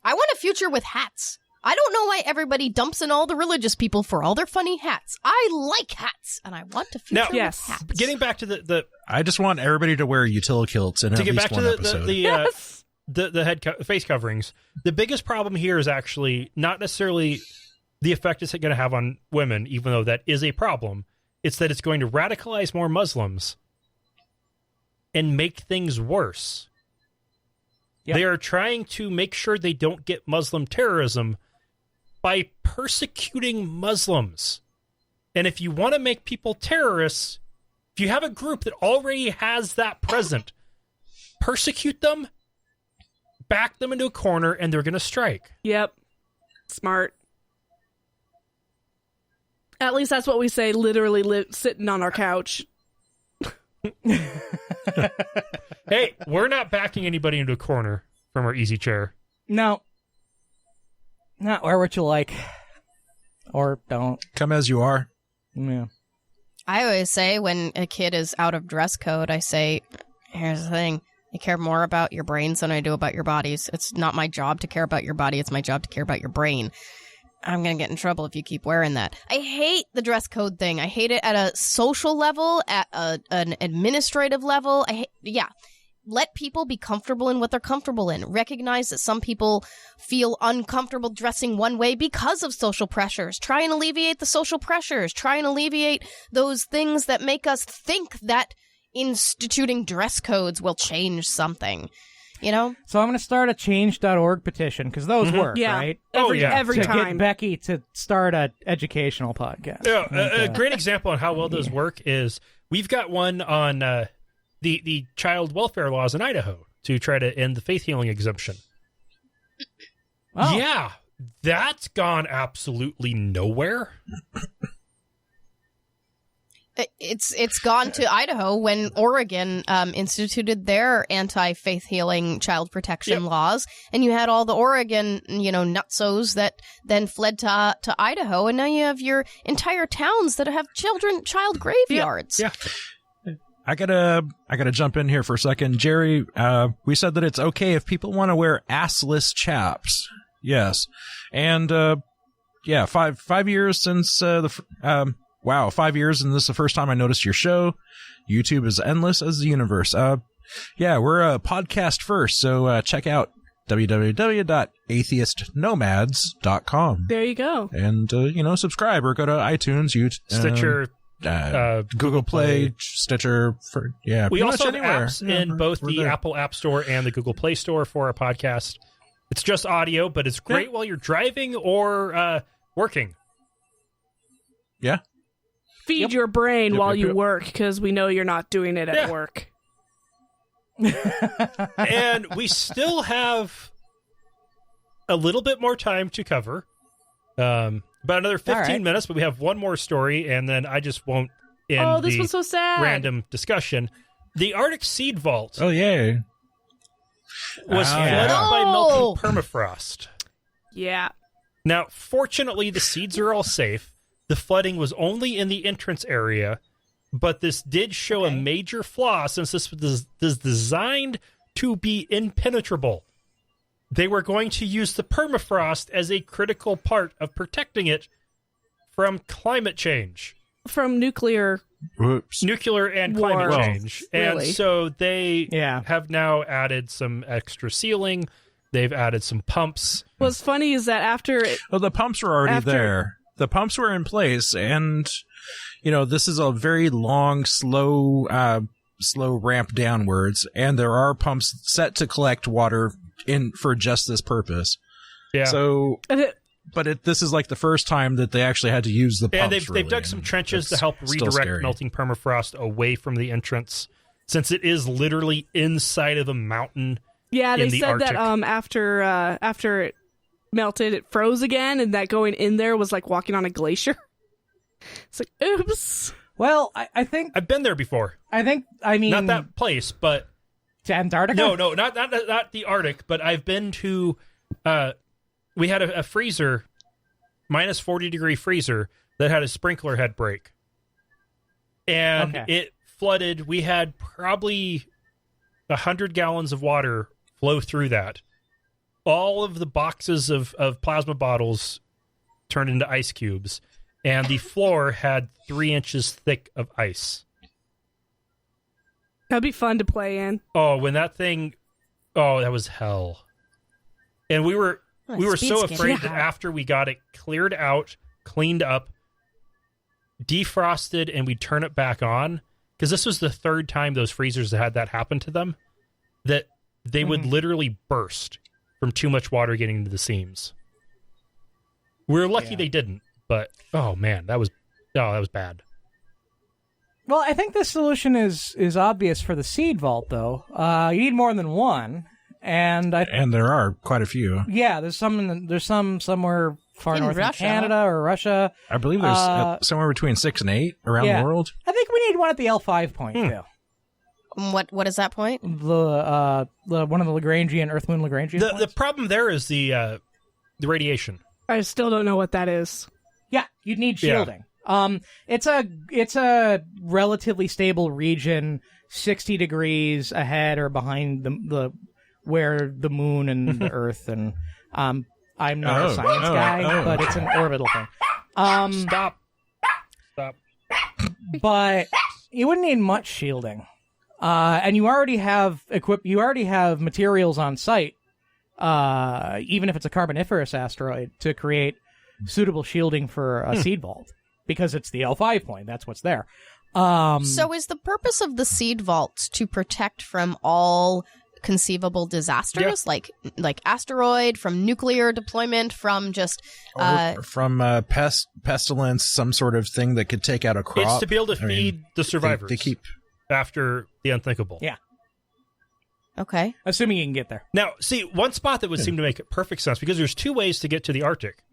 I want a future with hats. I don't know why everybody dumps in all the religious people for all their funny hats. I like hats, and I want a future Now, with yes. hats. Getting back to the I just want everybody to wear utility kilts in to at get least back to one the episode. Yes. the face coverings, the biggest problem here is actually not necessarily the effect it's going to have on women, even though that is a problem. It's that it's going to radicalize more Muslims and make things worse. Yep. They are trying to make sure they don't get Muslim terrorism by persecuting Muslims. And if you want to make people terrorists, if you have a group that already has that present, persecute them, back them into a corner, and they're going to strike. Yep. Smart. At least that's what we say, literally sitting on our couch. Hey, we're not backing anybody into a corner from our easy chair. No. Not wear what you like. Or don't. Come as you are. Yeah. I always say when a kid is out of dress code, I say, here's the thing. I care more about your brains than I do about your bodies. It's not my job to care about your body. It's my job to care about your brain. I'm going to get in trouble if you keep wearing that. I hate the dress code thing. I hate it at a social level, at an administrative level. Let people be comfortable in what they're comfortable in. Recognize that some people feel uncomfortable dressing one way because of social pressures. Try and alleviate the social pressures. Try and alleviate those things that make us think that instituting dress codes will change something. You know? So I'm going to start a change.org petition, because those work, Yeah. right? Every To get time. Becky to start an educational podcast. Yeah, a great example on how well those work is we've got one on the child welfare laws in Idaho to try to end the faith healing exemption. Oh. Yeah, that's gone absolutely nowhere. It's gone to Idaho when Oregon instituted their anti-faith healing child protection laws, and you had all the Oregon, nutsos that then fled to Idaho, and now you have your entire towns that have child graveyards. Yeah. I gotta jump in here for a second. Jerry, we said that it's okay if people want to wear assless chaps. Yes. And, 5 years since, 5 years, and this is the first time I noticed your show. YouTube is endless as the universe. We're a podcast first, so check out www.atheistnomads.com. There you go. And, subscribe or go to iTunes, Stitcher, Google Play, Stitcher, we pretty also much have anywhere. apps in both we're the there. Apple App Store and the Google Play Store for our podcast. It's just audio, but it's great while you're driving or working. Yeah. Feed your brain Yep, while yep, you yep. work, because we know you're not doing it at work. And we still have a little bit more time to cover. About another 15 minutes, but we have one more story, and then I just won't end This the was so sad. random discussion. The Arctic Seed Vault Oh, yeah. was yeah. flooded by No! melting permafrost. Yeah. Now, fortunately, the seeds are all safe. The flooding was only in the entrance area, but this did show a major flaw since this was designed to be impenetrable. They were going to use the permafrost as a critical part of protecting it from climate change. From nuclear. Whoops. Nuclear and War. climate Well, change. And really. so they Yeah. have now added some extra sealing. They've added some pumps. What's funny is that after Well, the pumps were already there. The pumps were in place, and this is a very long, slow ramp downwards, and there are pumps set to collect water for just this purpose. Yeah. So, this is like the first time that they actually had to use the pumps. And they've dug some trenches to help redirect melting permafrost away from the entrance, since it is literally inside of a mountain. Yeah, they in the said Arctic. that after it melted, it froze again, and that going in there was like walking on a glacier. It's like, oops. Well, I think I've been there before. I mean Not that place, but to Antarctica. no, not the Arctic. But I've been to. We had a freezer, minus 40-degree freezer that had a sprinkler head break, and it flooded. We had probably 100 gallons of water flow through that. All of the boxes of plasma bottles turned into ice cubes, and the floor had 3 inches thick of ice. That'd be fun to play in. Oh, when that thing... Oh, that was hell. And we were so afraid that after we got it cleared out, cleaned up, defrosted, and we'd turn it back on, because this was the third time those freezers had that happen to them, that they would literally burst from too much water getting into the seams. We're lucky they didn't, but oh man, that was bad. Well, I think the solution is obvious for the seed vault, though. You need more than one, and there are quite a few. Yeah, there's some somewhere far north in Canada or Russia. I believe there's somewhere between 6 and 8 around the world. I think we need one at the L5 point too. What is that point? The one of the Lagrangian Earth Moon Lagrangian. The problem there is the radiation. I still don't know what that is. Yeah, you'd need shielding. Yeah. It's a relatively stable region, 60 degrees ahead or behind the where the moon and the Earth and I'm not a science guy, but it's an orbital thing. Stop. But you wouldn't need much shielding. And you already have materials on site, even if it's a carboniferous asteroid, to create suitable shielding for a seed vault, because it's the L5 point. That's what's there. So is the purpose of the seed vaults to protect from all conceivable disasters, like asteroid, from nuclear deployment, from just from pestilence, some sort of thing that could take out a crop? It's to be able to feed the survivors. They keep after the unthinkable. Yeah. Okay. Assuming you can get there. Now, see, one spot that would seem to make perfect sense, because there's 2 ways to get to the Arctic.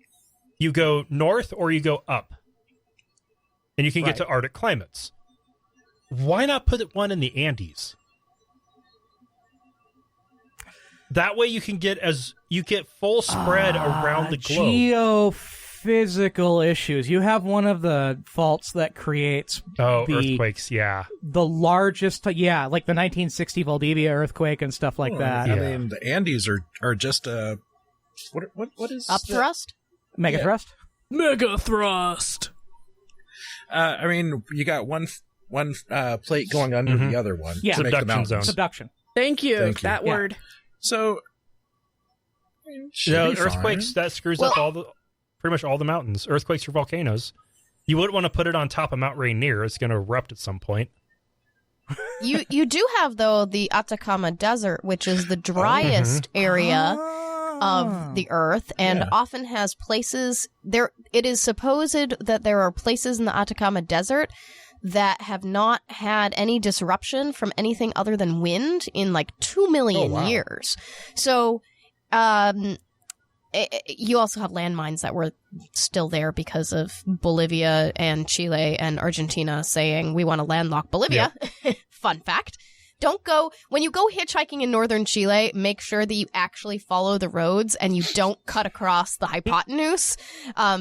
You go north or you go up. And you can get to Arctic climates. Why not put one in the Andes? That way you can get full spread around the globe. Geophysical issues. You have one of the faults that creates earthquakes, the largest, like the 1960 Valdivia earthquake and stuff like that. I mean, the Andes are just what is upthrust? Megathrust? Megathrust. I mean, you got one plate going under the other one. Yeah, subduction zone. Subduction. Thank you. That word. So, earthquakes, that screws up pretty much all the mountains. Earthquakes are volcanoes. You wouldn't want to put it on top of Mount Rainier. It's going to erupt at some point. You do have, though, the Atacama Desert, which is the driest area of the Earth, and often has places there. It is supposed that there are places in the Atacama Desert that have not had any disruption from anything other than wind in like 2 million years. So, you also have landmines that were still there because of Bolivia and Chile and Argentina saying, we want to landlock Bolivia. Yep. Fun fact. When you go hitchhiking in northern Chile, make sure that you actually follow the roads and you don't cut across the hypotenuse,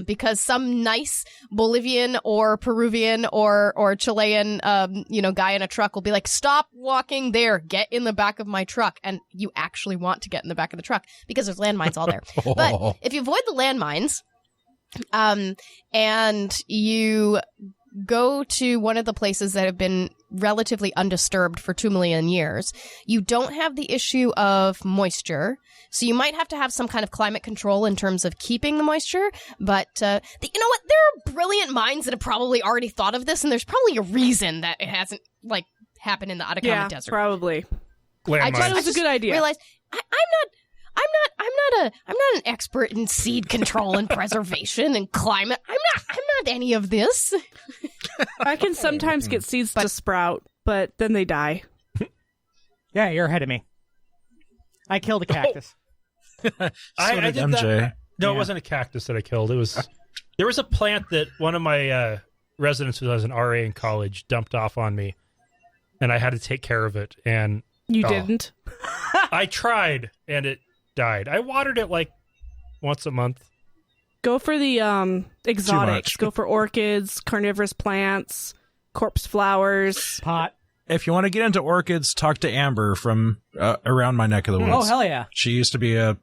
because some nice Bolivian or Peruvian or Chilean, guy in a truck will be like, stop walking there, get in the back of my truck. And you actually want to get in the back of the truck because there's landmines all there. But if you avoid the landmines, and you go to one of the places that have been relatively undisturbed for 2 million years, you don't have the issue of moisture. So you might have to have some kind of climate control in terms of keeping the moisture. But you know what? There are brilliant minds that have probably already thought of this, and there's probably a reason that it hasn't happened in the Atacama Desert. Probably. I thought it was a good idea. Realized I'm not an expert in seed control and preservation and climate. I'm not any of this. I can sometimes get seeds to sprout, but then they die. Yeah, you're ahead of me. I killed a cactus. I did MJ. that. No, it wasn't a cactus that I killed. There was a plant that one of my residence when I was an RA in college dumped off on me, and I had to take care of it. And you didn't? I tried, and it died. I watered it like once a month. Go for the exotics. Go for orchids, carnivorous plants, corpse flowers. Pot. If you want to get into orchids, talk to Amber from around my neck of the woods. Oh, hell yeah. She used to be a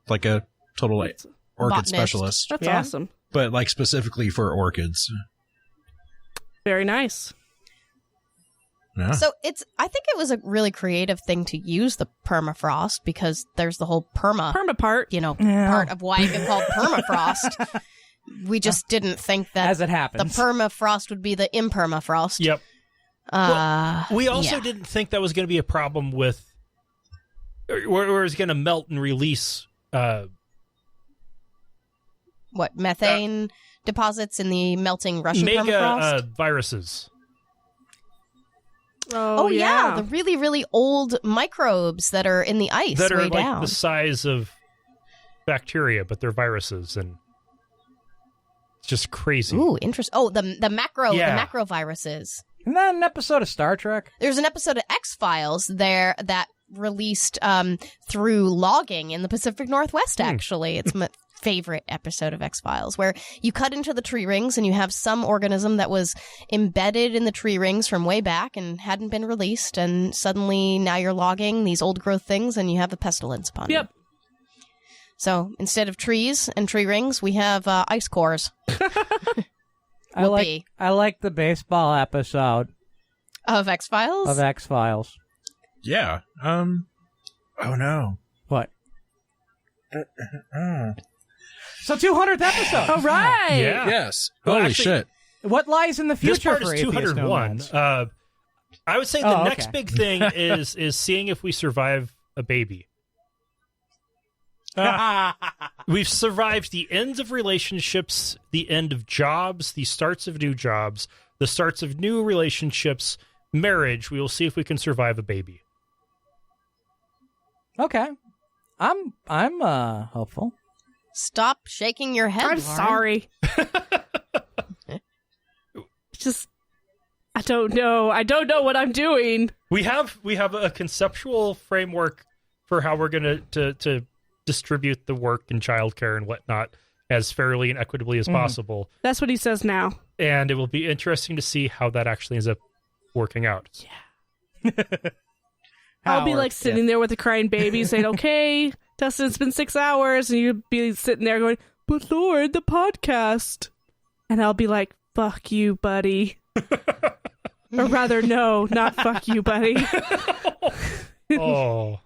total orchid botanist. specialist. That's awesome. But like specifically for orchids. Very nice. Yeah. So I think it was a really creative thing to use the permafrost because there's the whole perma part. Part of why it got called permafrost. We just didn't think that as it happens, the permafrost would be the impermafrost. Yep. We also didn't think that was going to be a problem with where it was going to melt and release methane deposits in the melting Russian permafrost? Viruses. Oh yeah, the really, really old microbes that are in the ice that are way like down. the size of bacteria, but they're viruses, and it's just crazy. Ooh, interesting. Oh, the macro viruses. Isn't that an episode of Star Trek? There's an episode of X-Files there that released through logging in the Pacific Northwest, actually. It's my favorite episode of X-Files, where you cut into the tree rings and you have some organism that was embedded in the tree rings from way back and hadn't been released, and suddenly now you're logging these old-growth things and you have a pestilence upon you. So instead of trees and tree rings, we have ice cores. I like the baseball episode of X-Files. Yeah. Oh no. What? So 200th episode. All right. Yeah. Yes. Well, Holy actually, shit. What lies in the future This part for is Atheist 201. Nomads? I would say the next big thing is seeing if we survive a baby. We've survived the ends of relationships, the end of jobs, the starts of new jobs, the starts of new relationships, marriage. We will see if we can survive a baby. Okay. I'm hopeful. Stop shaking your head, I'm Lauren. sorry. Just, I don't know. I don't know what I'm doing. We have a conceptual framework for how we're going to distribute the work and childcare and whatnot as fairly and equitably as possible. That's what he says now. And it will be interesting to see how that actually ends up working out. Yeah. I'll be like sitting there with a crying baby saying, okay, Dustin, it's been 6 hours. And you'd be sitting there going, but Lord, the podcast. And I'll be like, fuck you, buddy. Or rather, no, not fuck you, buddy. Oh.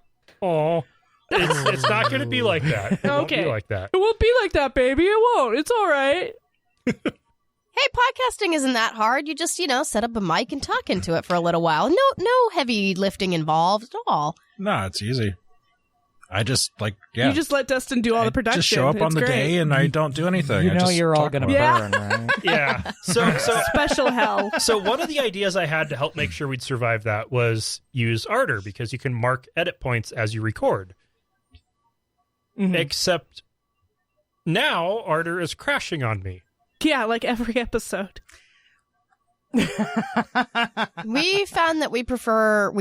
It's not going to be like that. It won't be like that. It won't be like that, baby. It won't. It's all right. Hey, podcasting isn't that hard. You just, set up a mic and talk into it for a little while. No heavy lifting involved at all. No, it's easy. I just You just let Dustin do all the production. Just show up on the day and I don't do anything. You're all going to burn, right? Yeah. So special hell. So one of the ideas I had to help make sure we'd survive that was use Ardor, because you can mark edit points as you record. Mm-hmm. Except now Ardor is crashing on me. Yeah, like every episode. We found that we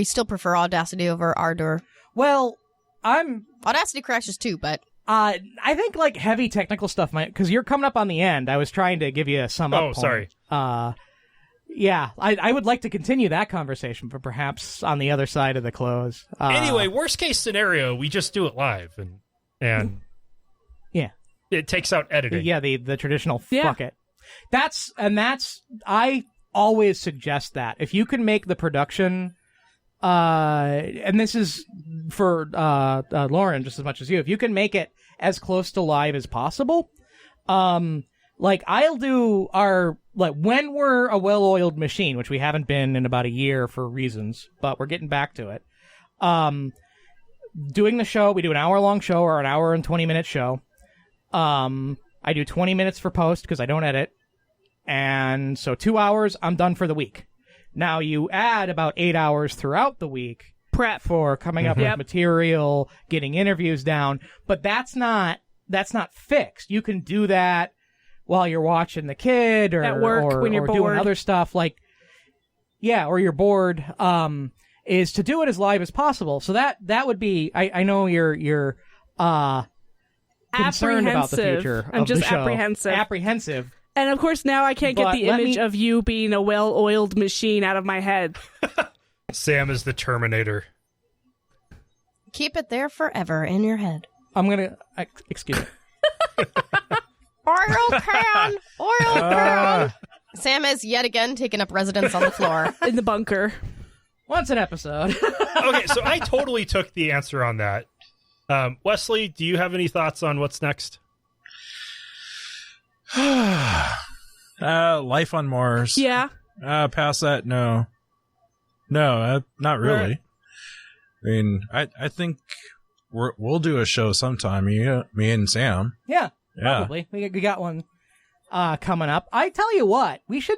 still prefer Audacity over Ardor. Well, Audacity crashes too, but I think like heavy technical stuff might, because you're coming up on the end. I was trying to give you a sum up. Oh, sorry. Yeah, I would like to continue that conversation, but perhaps on the other side of the close. Anyway, worst case scenario, we just do it live and yeah. It takes out editing. Yeah, the traditional fuck it. I always suggest that. If you can make the production, and this is for Lauren just as much as you, if you can make it as close to live as possible, like I'll do when we're a well-oiled machine, which we haven't been in about a year for reasons, but we're getting back to it. Doing the show, we do an hour-long show or an hour and 20-minute show. I do 20 minutes for post because I don't edit. And so 2 hours, I'm done for the week. Now you add about 8 hours throughout the week prep for coming up with material, getting interviews down, but that's not fixed. You can do that while you're watching the kid or at work when you're bored, doing other stuff like, or you're bored, is to do it as live as possible. So that would be, I know you're concerned about the future of I'm just the show. apprehensive. And of course now I can't get the image of you being a well-oiled machine out of my head. Sam is the Terminator. Keep it there forever in your head. I'm gonna excuse me. Oil can! Oil can! Sam has yet again taken up residence on the floor. In the bunker. Once an episode. Okay, so I totally took the answer on that. Wesley, do you have any thoughts on what's next? Life on Mars. Yeah. Past that, no. No, not really. Right. I mean, I think we'll do a show sometime, me and Sam. Yeah, probably. We got one coming up. I tell you what, we've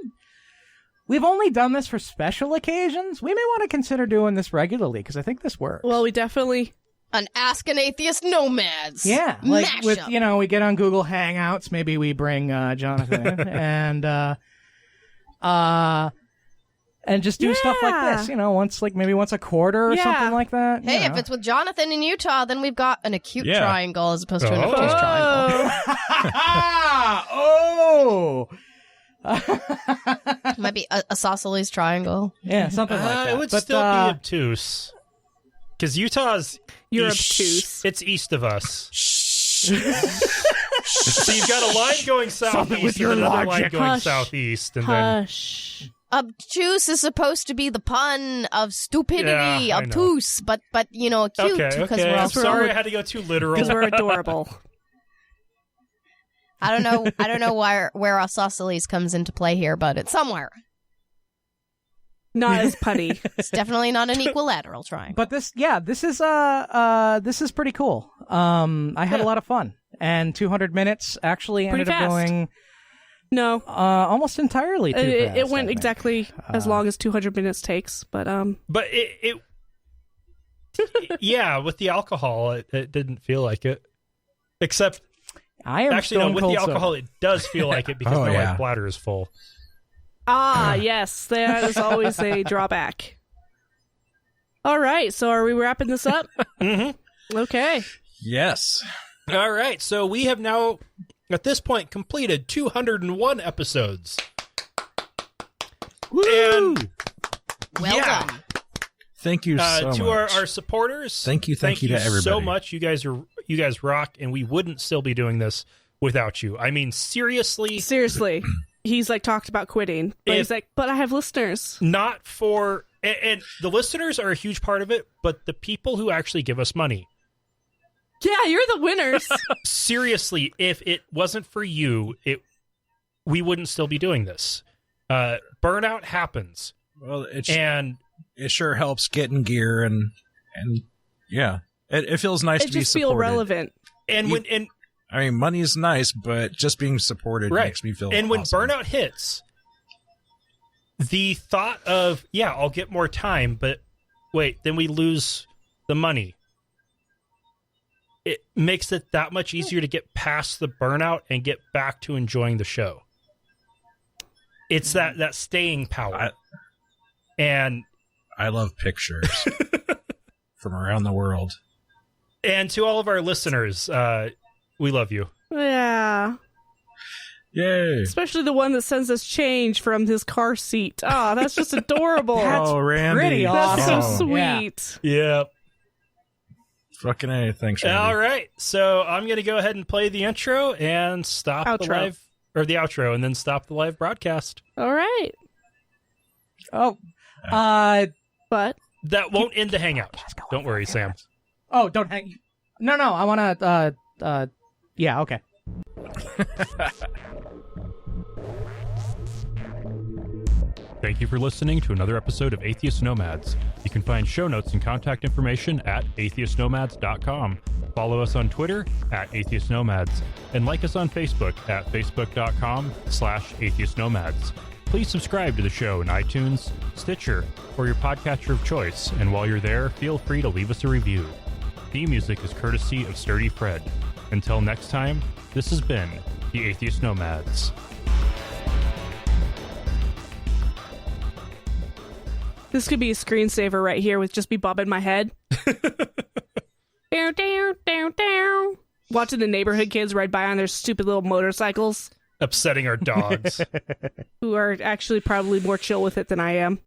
only done this for special occasions. We may want to consider doing this regularly, because I think this works. Well, we definitely... An Ask an Atheist Nomads. Yeah, like mashup. with, we get on Google Hangouts, maybe we bring Jonathan in, and just do stuff like this, maybe once a quarter or something like that. Hey, if it's with Jonathan in Utah, then we've got an acute triangle as opposed to an obtuse triangle. Might be a isosceles triangle. Yeah, something like that. It would still be obtuse. Because Utah's obtuse. It's east of us. So you've got a line going southeast and another line going southeast. And Hush. Obtuse is supposed to be the pun of stupidity, obtuse, but acute. Okay. We're sorry I had to go too literal. Because we're adorable. I don't know where isosceles comes into play here, but it's somewhere. Not as punny. It's definitely not an equilateral triangle. But this is pretty cool. I had a lot of fun, and 200 minutes actually ended up going. No, almost entirely too fast. It went exactly as long as 200 minutes takes, but it with the alcohol, it didn't feel like it. Except, with the alcohol, it does feel like it because my bladder is full. Yes, that is always a drawback. All right, so are we wrapping this up? Mm-hmm. Okay. Yes. All right, so we have now, at this point, completed 201 episodes. Woo! And well done. Thank you so much. To our supporters. Thank you to everybody. So much. You guys rock, and we wouldn't still be doing this without you. I mean, seriously. He's talked about quitting, but he's but I have listeners. Not for, and the listeners are a huge part of it, but the people who actually give us money. Yeah, you're the winners. Seriously, if it wasn't for you, we wouldn't still be doing this. Burnout happens. Well, it sure helps getting gear and it feels nice to be supported. It just feel relevant. I mean, money is nice, but just being supported makes me feel And when awesome. burnout hits, the thought of, I'll get more time, but wait, then we lose the money. It makes it that much easier to get past the burnout and get back to enjoying the show. It's that staying power. And I love pictures from around the world. And to all of our listeners, we love you. Yeah. Yay. Especially the one that sends us change from his car seat. Oh, that's just adorable. That's Randy. Pretty awesome. That's so sweet. Yeah. Fucking A. Thanks, Randy. All right. So I'm going to go ahead and play the intro and stop the outro, and then stop the live broadcast. All right. Oh. But that won't end the hangout. Don't worry, Sam. Oh, don't hang. No, I want to, yeah, okay. Thank you for listening to another episode of Atheist Nomads. You can find show notes and contact information at atheistnomads.com. Follow us on Twitter at Atheist Nomads, and like us on Facebook at facebook.com/atheistnomads. Please subscribe to the show in iTunes, Stitcher, or your podcatcher of choice, and while you're there, feel free to leave us a review. Theme music is courtesy of Sturdy Fred. Until next time, this has been the Atheist Nomads. This could be a screensaver right here with just me bobbing my head. Down, down, down, down. Watching the neighborhood kids ride by on their stupid little motorcycles. Upsetting our dogs. Who are actually probably more chill with it than I am.